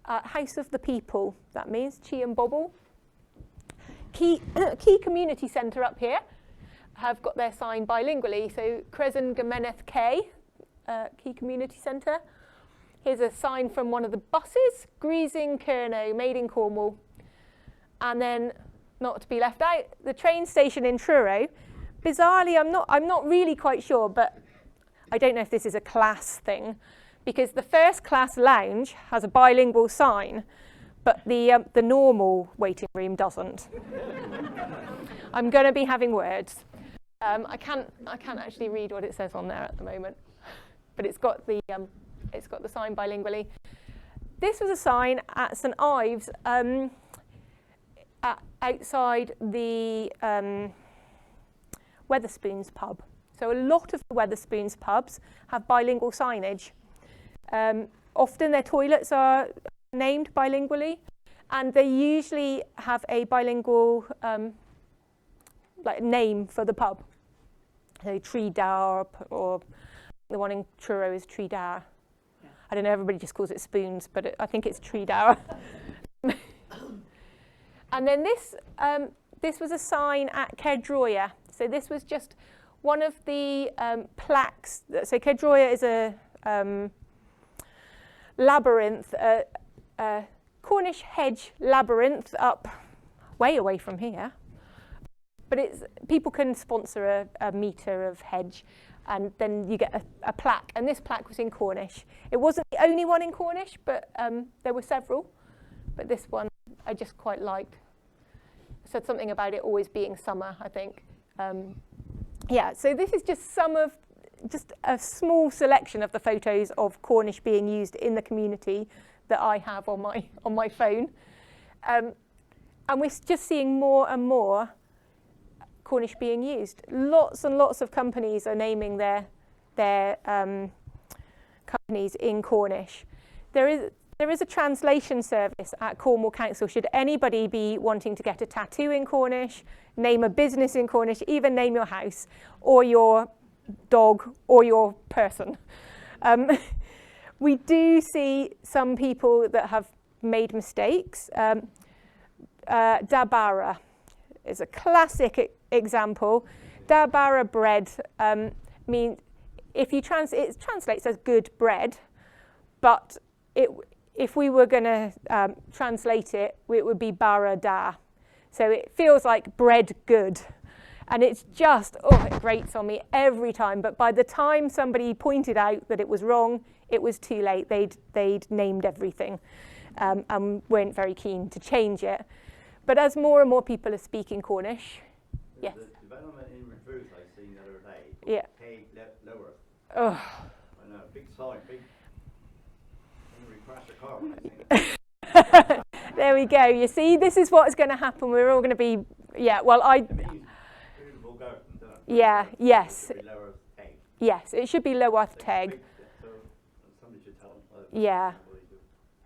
House of the People, that means, Chi and Bobble. Key Community Centre up here have got their sign bilingually, so Crescent Gameneth K, Key Community Centre. Here's a sign from one of the buses, Greasing Kerno, made in Cornwall. And then, not to be left out, the train station in Truro. Bizarrely, I'm not really quite sure, but I don't know if this is a class thing, because the first class lounge has a bilingual sign, but the normal waiting room doesn't. I'm going to be having words. I can't actually read what it says on there at the moment, but it's got the sign bilingually. This was a sign at St Ives outside the Wetherspoons pub. So a lot of the Wetherspoons pubs have bilingual signage. Often their toilets are named bilingually, and they usually have a bilingual name for the pub. So Tree Dower, or the one in Truro is Tree Dower. Yeah. I don't know, everybody just calls it Spoons, but I think it's Tree Dower. And then this was a sign at Cerdroia. So this was just one of the plaques. So Cerdroia is a labyrinth, a Cornish hedge labyrinth up way away from here. But people can sponsor a metre of hedge, and then you get a plaque. And this plaque was in Cornish. It wasn't the only one in Cornish, but there were several. But this one I just quite liked. It said something about it always being summer, I think. Yeah, so this is just just a small selection of the photos of Cornish being used in the community that I have on my phone. And we're just seeing more and more Cornish being used. Lots and lots of companies are naming their companies in Cornish. There is a translation service at Cornwall Council. Should anybody be wanting to get a tattoo in Cornish, name a business in Cornish, even name your house or your dog or your person. We do see some people that have made mistakes. Dabara is a classic example. Dabara bread means, if you it translates as good bread, but if we were going to translate it, it would be bara da. So it feels like bread good. And it's just, it grates on me every time. But by the time somebody pointed out that it was wrong, it was too late. They'd named everything and weren't very keen to change it. But as more and more people are speaking Cornish, yes. The development in Redruth I seen the other day. Yeah. Hay lower. Oh. I know, big sign, big. I'm going to crash a car when I see it. There we go. You see, this is what's going to happen. We're all going to be, yeah, well, yeah, yes. Yes, it should be lower teg. Yeah.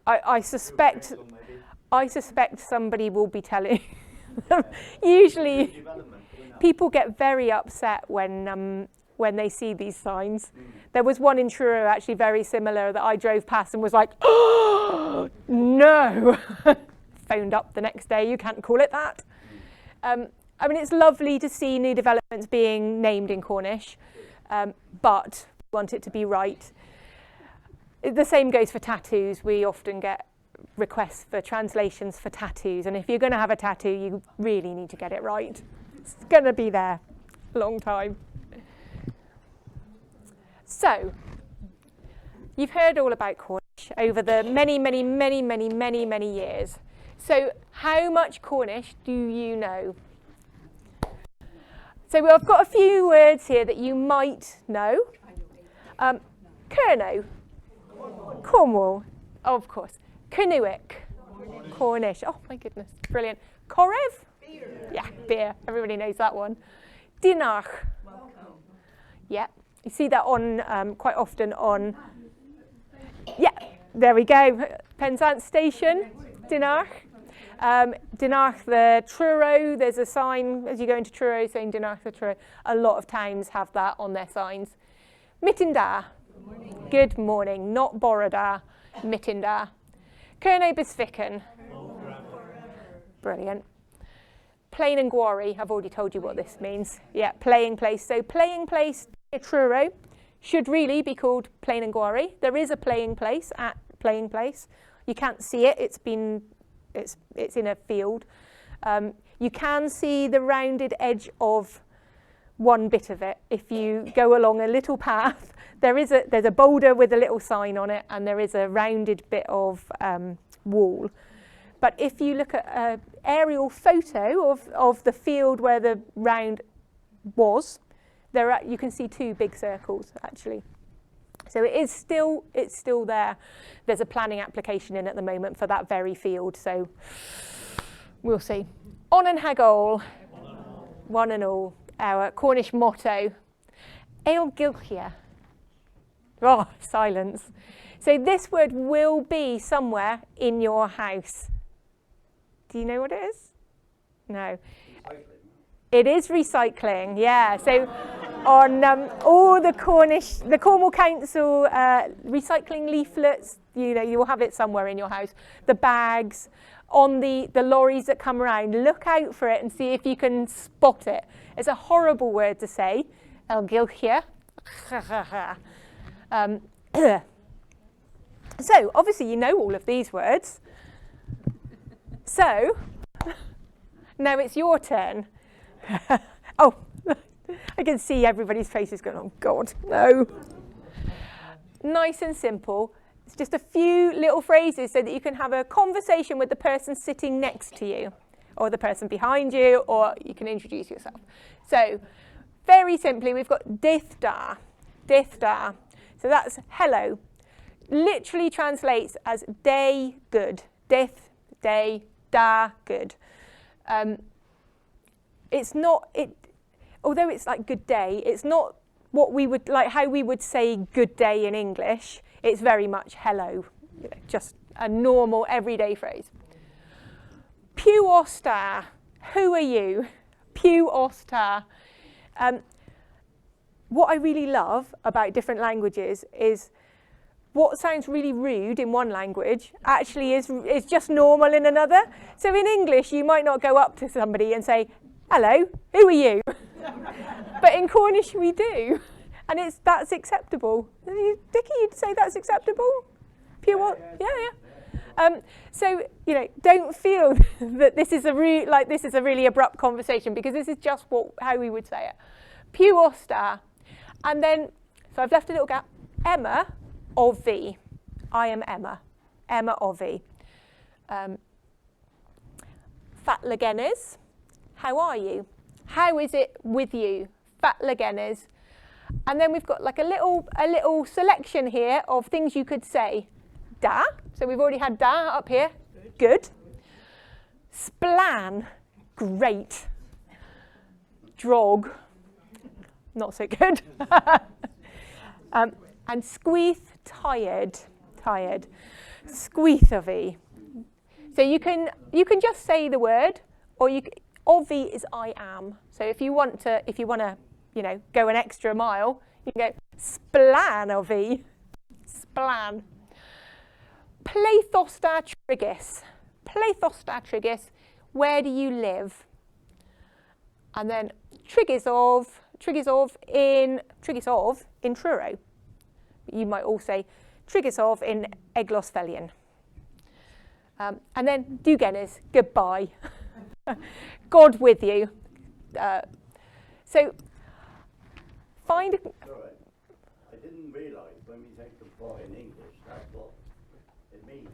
I suspect somebody will be telling them. Usually people get very upset when they see these signs. There was one in Truro actually very similar that I drove past and was like, oh, no. Phoned up the next day, you can't call it that. I mean, it's lovely to see new developments being named in Cornish, but we want it to be right. The same goes for tattoos. We often get requests for translations for tattoos, and if you're going to have a tattoo, you really need to get it right. It's going to be there a long time. So, you've heard all about Cornish over the many years. So, how much Cornish do you know? So, I've got a few words here that you might know. Kerno, Cornwall, of course. Kernuic, Cornish. Oh my goodness, brilliant. Corev? Beer. Yeah, beer. Everybody knows that one. Dinach. Yeah, you see that on quite often on. Yeah, there we go. Penzance Station, Dinach. Dinach the Truro. There's a sign as you go into Truro saying Dinach the Truro. A lot of towns have that on their signs. Mittinda. Good morning. Not Borada. Mittinda. Kerno Bisficken. Brilliant. Plain and Gwarry. I've already told you what this means. Yeah, playing place. So playing place near Truro should really be called Plain and Gwarry. There is a playing place at Playing Place. You can't see it. It's in a field. You can see the rounded edge of one bit of it. If you go along a little path, there's a boulder with a little sign on it, and there is a rounded bit of wall. But if you look at an aerial photo of the field where the round was, you can see two big circles actually. So it's still there. There's a planning application in at the moment for that very field, so we'll see. On and hagol, one and all, our Cornish motto. Eilgylchia. Oh, silence. So this word will be somewhere in your house. Do you know what it is? No. Recycling. It is recycling, yeah. So on all the Cornwall Council recycling leaflets, you will have it somewhere in your house. The bags, on the lorries that come around, look out for it and see if you can spot it. It's a horrible word to say, Eilgylchia. So, obviously you know all of these words. So, now it's your turn. Oh, I can see everybody's faces going, oh God, no. Nice and simple. It's just a few little phrases so that you can have a conversation with the person sitting next to you, or the person behind you, or you can introduce yourself. So, very simply, we've got dithda, dithda. So that's hello. Literally translates as day good. Dith, day, da, good. It's not, although it's like good day, it's not what we would, like how we would say good day in English. It's very much hello, just a normal everyday phrase. Pw osta, who are you? Pw osta. What I really love about different languages is what sounds really rude in one language actually is just normal in another. So in English, you might not go up to somebody and say, hello, who are you? But in Cornish, we do. And that's acceptable. Dickie, you'd say that's acceptable? Pure what? Yeah. So, don't feel that this is a really abrupt conversation, because this is just how we would say it. Pw osta. And then, so I've left a little gap. Emma of V. I am Emma. Emma of V. Fatlagenes. How are you? How is it with you? Fatlagenes. And then we've got like a little selection here of things you could say. Da. So we've already had da up here. Good. Splan, great. Drog, not so good. And squeath, tired. Squeath of e. So you can just say the word, or of e is I am. So if you want to, go an extra mile, you can go splan of e. Splan. Pleithostar trigis. Pleithostar trigis, where do you live? And then trigis of in Truro. You might all say trigis of in Eglosfelion. And then dugenes, goodbye. God with you. So find. Sorry, I didn't realise when we say goodbye in English, that's what it means.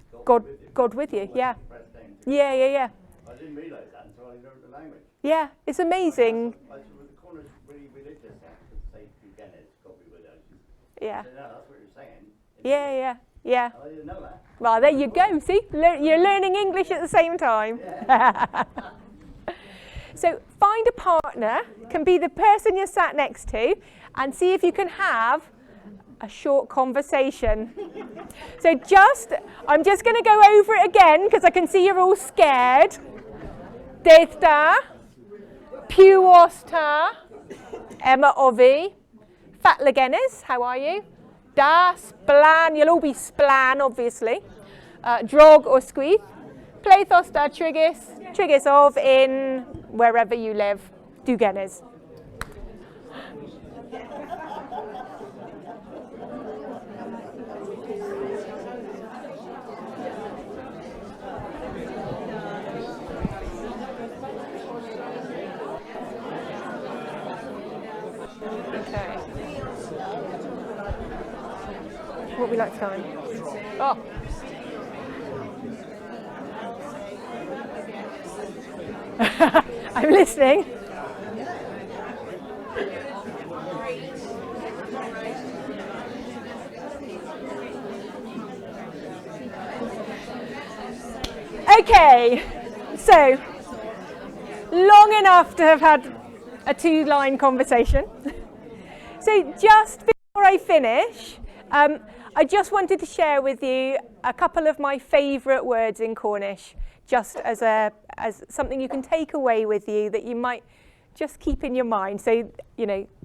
God with you. Yeah. Press down. Yeah. I didn't realise that until I learned the language. Yeah, it's amazing. I was the Cornish really religious to say Dugenes, God be with us. Yeah. I said, no, that's what you're saying. Yeah. I didn't know that. Well, there you go. See, you're learning English at the same time. Yeah. So find a partner, can be the person you're sat next to, and see if you can have a short conversation. So I'm just going to go over it again because I can see you're all scared. Deithda, Puosta, Emma Ovi, Fatlagenes, how are you? Da, Splan, you'll all be Splan, obviously. Drog or Squeath. Pleithos da Trigis of in wherever you live. Dugenes. Okay. What we like to go in? Oh. I'm listening. Okay, so long enough to have had a two-line conversation. So just before I finish, I just wanted to share with you a couple of my favourite words in Cornish, just as something you can take away with you that you might just keep in your mind. So,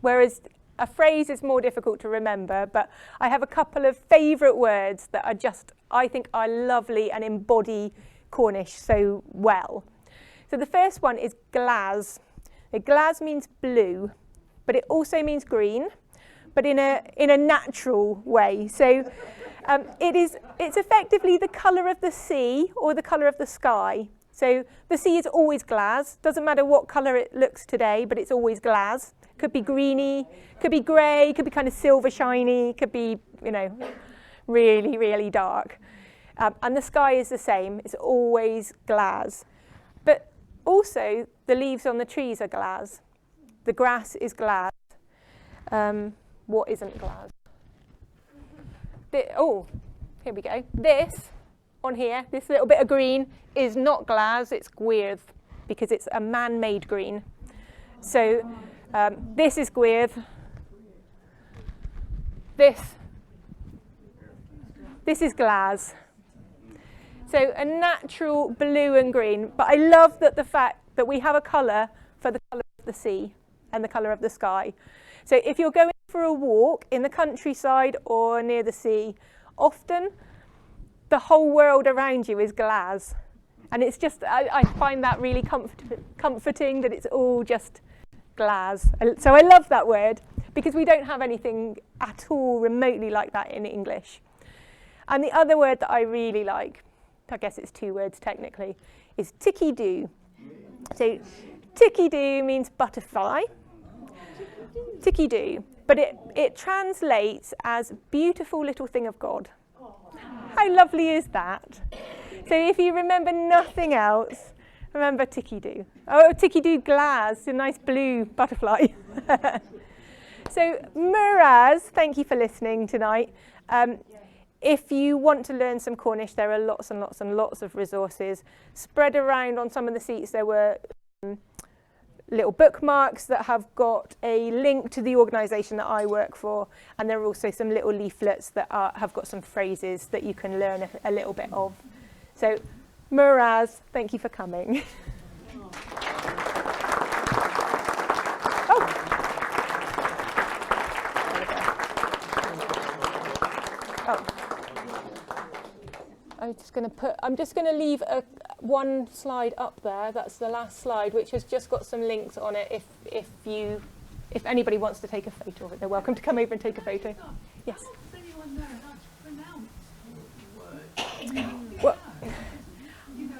whereas a phrase is more difficult to remember, but I have a couple of favourite words that I think are lovely and embody Cornish so well. So the first one is glas. Glas means blue, but it also means green, but in a natural way. So it's effectively the colour of the sea or the colour of the sky. So the sea is always glas. Doesn't matter what colour it looks today, but it's always glas. Could be greeny, could be grey, could be kind of silver shiny, could be, really, really dark. And the sky is the same. It's always glas. But also the leaves on the trees are glas. The grass is glas. What isn't glas? Here we go. This on here, this little bit of green is not glas, it's gwyrdd, because it's a man-made green. So this is gwyrdd. This is glas. So a natural blue and green. But I love the fact that we have a colour for the colour of the sea and the colour of the sky. So if you're going for a walk in the countryside or near the sea, often the whole world around you is glas. And it's just, I find that really comforting that it's all just glas. So I love that word because we don't have anything at all remotely like that in English. And the other word that I really like, I guess it's two words technically, is ticky-doo. So ticky-doo means butterfly. Ticky-doo. But it translates as beautiful little thing of God. How lovely is that? So if you remember nothing else, remember ticky-doo. Oh, ticky-doo glas, a nice blue butterfly. So Muraz, thank you for listening tonight. if you want to learn some Cornish, there are lots and lots and lots of resources. Spread around on some of the seats there were little bookmarks that have got a link to the organisation that I work for, and there are also some little leaflets that have got some phrases that you can learn a little bit of. So, Muraz, thank you for coming. I'm just going to leave one slide up there. That's the last slide, which has just got some links on it. If anybody wants to take a photo of it, they're welcome to come over and take a photo. Yes. Does anyone know how to pronounce words? Well, You know,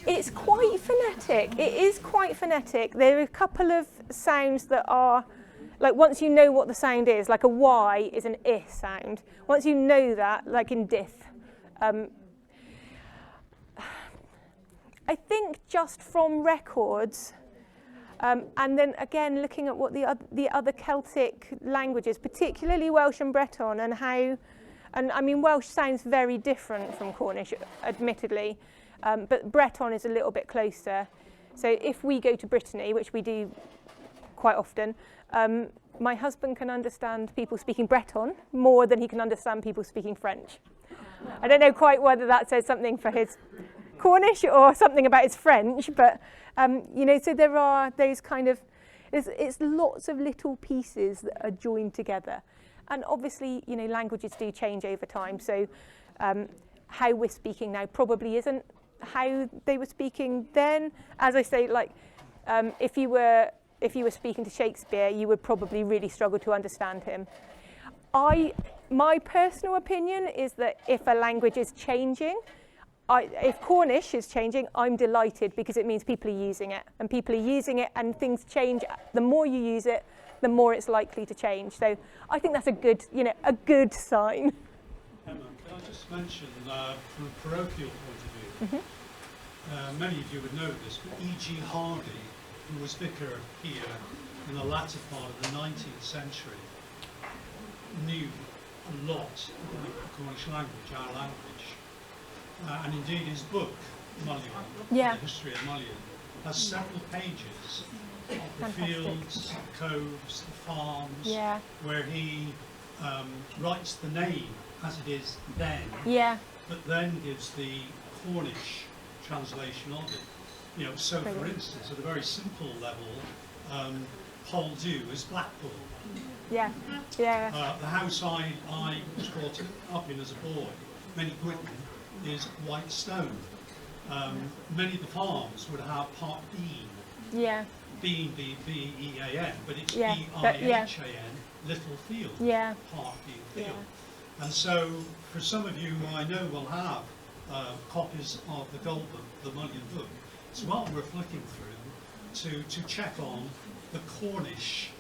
it's it's quite phonetic. It is quite phonetic. There are a couple of sounds that are, like, once you know what the sound is, like a Y is an I sound. Once you know that, like in dith, I think just from records, and then again looking at what the other Celtic languages, particularly Welsh and Breton, and how, and I mean Welsh sounds very different from Cornish, admittedly, but Breton is a little bit closer. So if we go to Brittany, which we do quite often, my husband can understand people speaking Breton more than he can understand people speaking French. I don't know quite whether that says something for his Cornish or something about his French, but you know, so there are those kind of, it's lots of little pieces that are joined together. And obviously, you know, languages do change over time, so how we're speaking now probably isn't how they were speaking then. As I say, like, if you were speaking to Shakespeare, you would probably really struggle to understand him. My personal opinion is that if a language is changing, if Cornish is changing, I'm delighted, because it means people are using it, and people are using it, and things change. The more you use it, the more it's likely to change. So I think that's a good, you know, a good sign. Emma, can I just mention, from a parochial point of view, many of you would know this, but E.G. Hardy, who was vicar here in the latter part of the 19th century, knew a lot about the Cornish language, our language. And indeed his book, Mullion, The History of Mullion, has several pages of the fields, the coves, the farms, where he writes the name as it is then, but then gives the Cornish translation of it. You know, so for instance, at a very simple level, Poldhu is Blackpool. The house I was brought up in as a boy, Many Gwynn, is Whitestone. Many of the farms would have part Bean. Bean, B-E-A-N, but it's B-I-H-A-N, Little Field, part Bean Field. And so, for some of you I know will have copies of the Gold Book, the Mullion book, it's well worth flicking through to check on the Cornish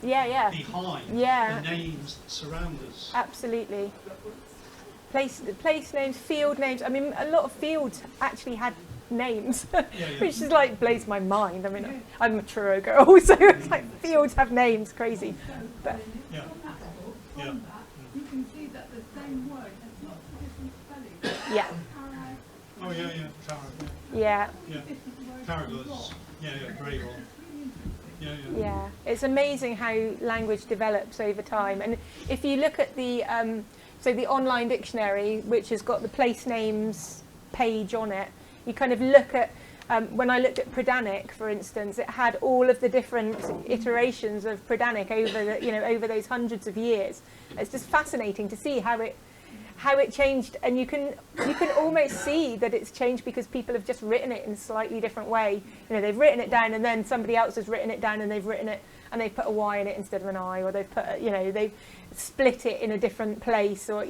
behind the names that surround us. Absolutely. Place names, field names. I mean, a lot of fields actually had names, which is like blows my mind. I mean, I'm a Truro girl, so it's like fields have names, crazy. But you can see that the same word has lots of different spellings. Oh Caragos. Very well. It's amazing how language develops over time. And if you look at the so the online dictionary, which has got the place names page on it, you kind of look at, when I looked at Prydanig, for instance, it had all of the different iterations of Prydanig over those hundreds of years. It's just fascinating to see how it changed, and you can almost see that it's changed because people have just written it in a slightly different way. You know, they've written it down, and then somebody else has written it down, and they've written it, and they've put a Y in it instead of an I, or they've put, they've split it in a different place, or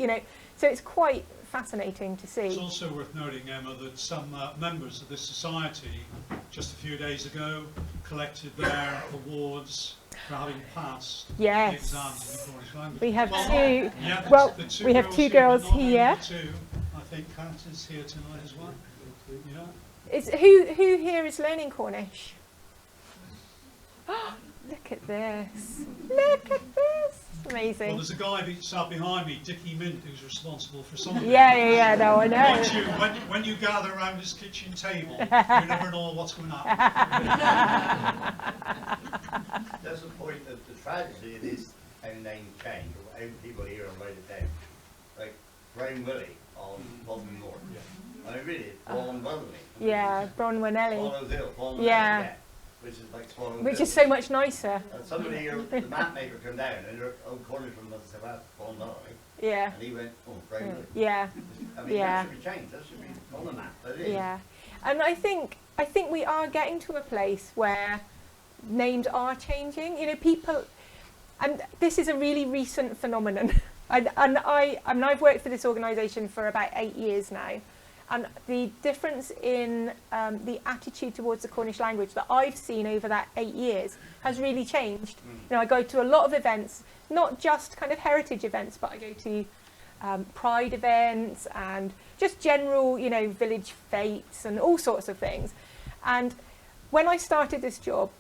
so it's quite fascinating to see. It's also worth noting, Emma, that some members of this society just a few days ago collected their awards for having passed the exams in the Cornish language. We have we have two girls here. I think Kat is here tonight as well. Who here is learning Cornish? Look at this. Look at this. Well, Amazing. there's a guy that sat behind me, Dickie Mint, who's responsible for some of it. Yeah, no, I Mind you, know. when you gather around this kitchen table, you never know what's going to happen. That's the point of the tragedy of this how names change, or how people here and write it down. Like Brown Willie on Bodmin North. I mean, really, Vaughan Bunley. Yeah, Bronwanelli. Swallows Hill, Vaughan Yeah. Bunley, which is like Swallows Which Hill. is so much nicer. And somebody here, the map maker came down, and their old Cornish from us said, well, Vaughan Bunley. Yeah. And he went, oh, Brown Willie. Yeah. I mean, Yeah. that should be changed, that should be on the map, but it is. Yeah. And I think we are getting to a place where names are changing. You know, people, and this is a really recent phenomenon. I mean, I've worked for this organisation for about 8 years now, and the difference in the attitude towards the Cornish language that I've seen over that 8 years has really changed. You know, I go to a lot of events, not just kind of heritage events, but I go to pride events and just general, you know, village fetes and all sorts of things. And when I started this job,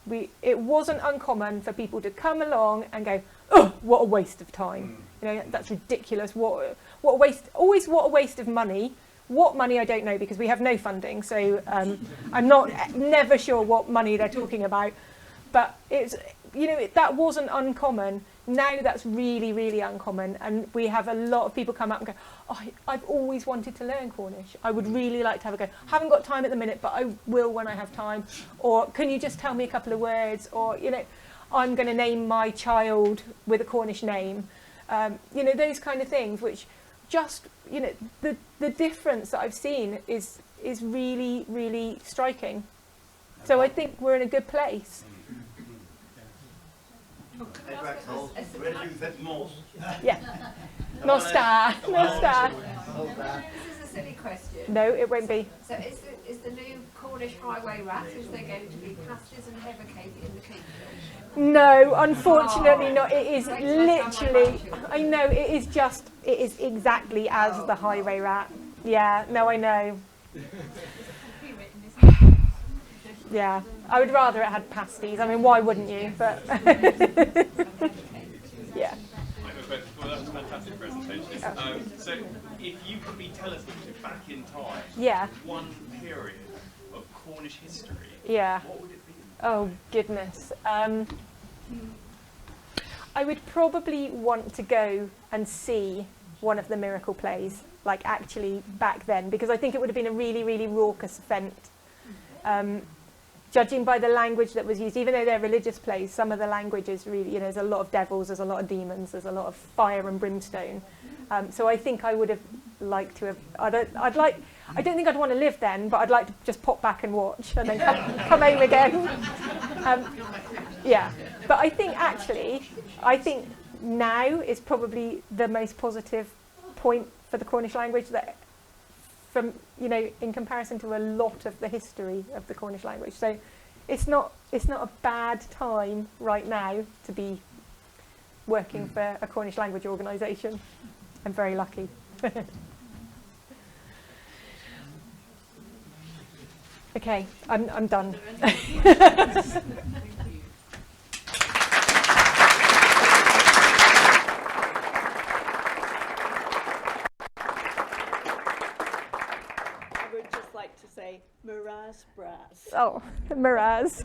it wasn't uncommon for people to come along and go, oh, what a waste of time. You know, that's ridiculous. What a waste, always what a waste of money. What money, I don't know, because we have no funding. So I'm never sure what money they're talking about. But it's, you know, that wasn't uncommon. Now that's really, really uncommon. And we have a lot of people come up and go, oh, I've always wanted to learn Cornish. I would really like to have a go. Haven't got time at the minute, but I will when I have time. Or can you just tell me a couple of words? Or, you know, I'm going to name my child with a Cornish name. You know, those kind of things, which just, you know, the difference that I've seen is really, really striking. So I think we're in a good place. Yeah. No star. No star. This is a silly question. No, it won't be. So is the new Cornish highway rat, is there going to be pasties and hevercake in the kingdom? No, unfortunately not. It is Wait till I tell my literally, grandchildren. I know, it is just, it is exactly as the highway rat. Yeah, no, I know. Yeah, I would rather it had pasties. I mean, why wouldn't you? But yeah. Well, that was a fantastic presentation. So, if you could teleported back in time, Yeah. one period of Cornish history, Yeah. what would it be? Oh goodness. I would probably want to go and see one of the miracle plays, like actually back then, because I think it would have been a really, really raucous event. Judging by the language that was used, even though they're religious plays, some of the language is really, you know, there's a lot of devils, there's a lot of demons, there's a lot of fire and brimstone. So I think I would have liked to have, I don't think I'd want to live then, but I'd like to just pop back and watch and then come home again. Yeah, but I think now is probably the most positive point for the Cornish language, that from, you know, in comparison to a lot of the history of the Cornish language. So it's not a bad time right now to be working for a Cornish language organisation. I'm very lucky. Okay, I'm done. I would just like to say, Miraz Brass. Oh, Miraz.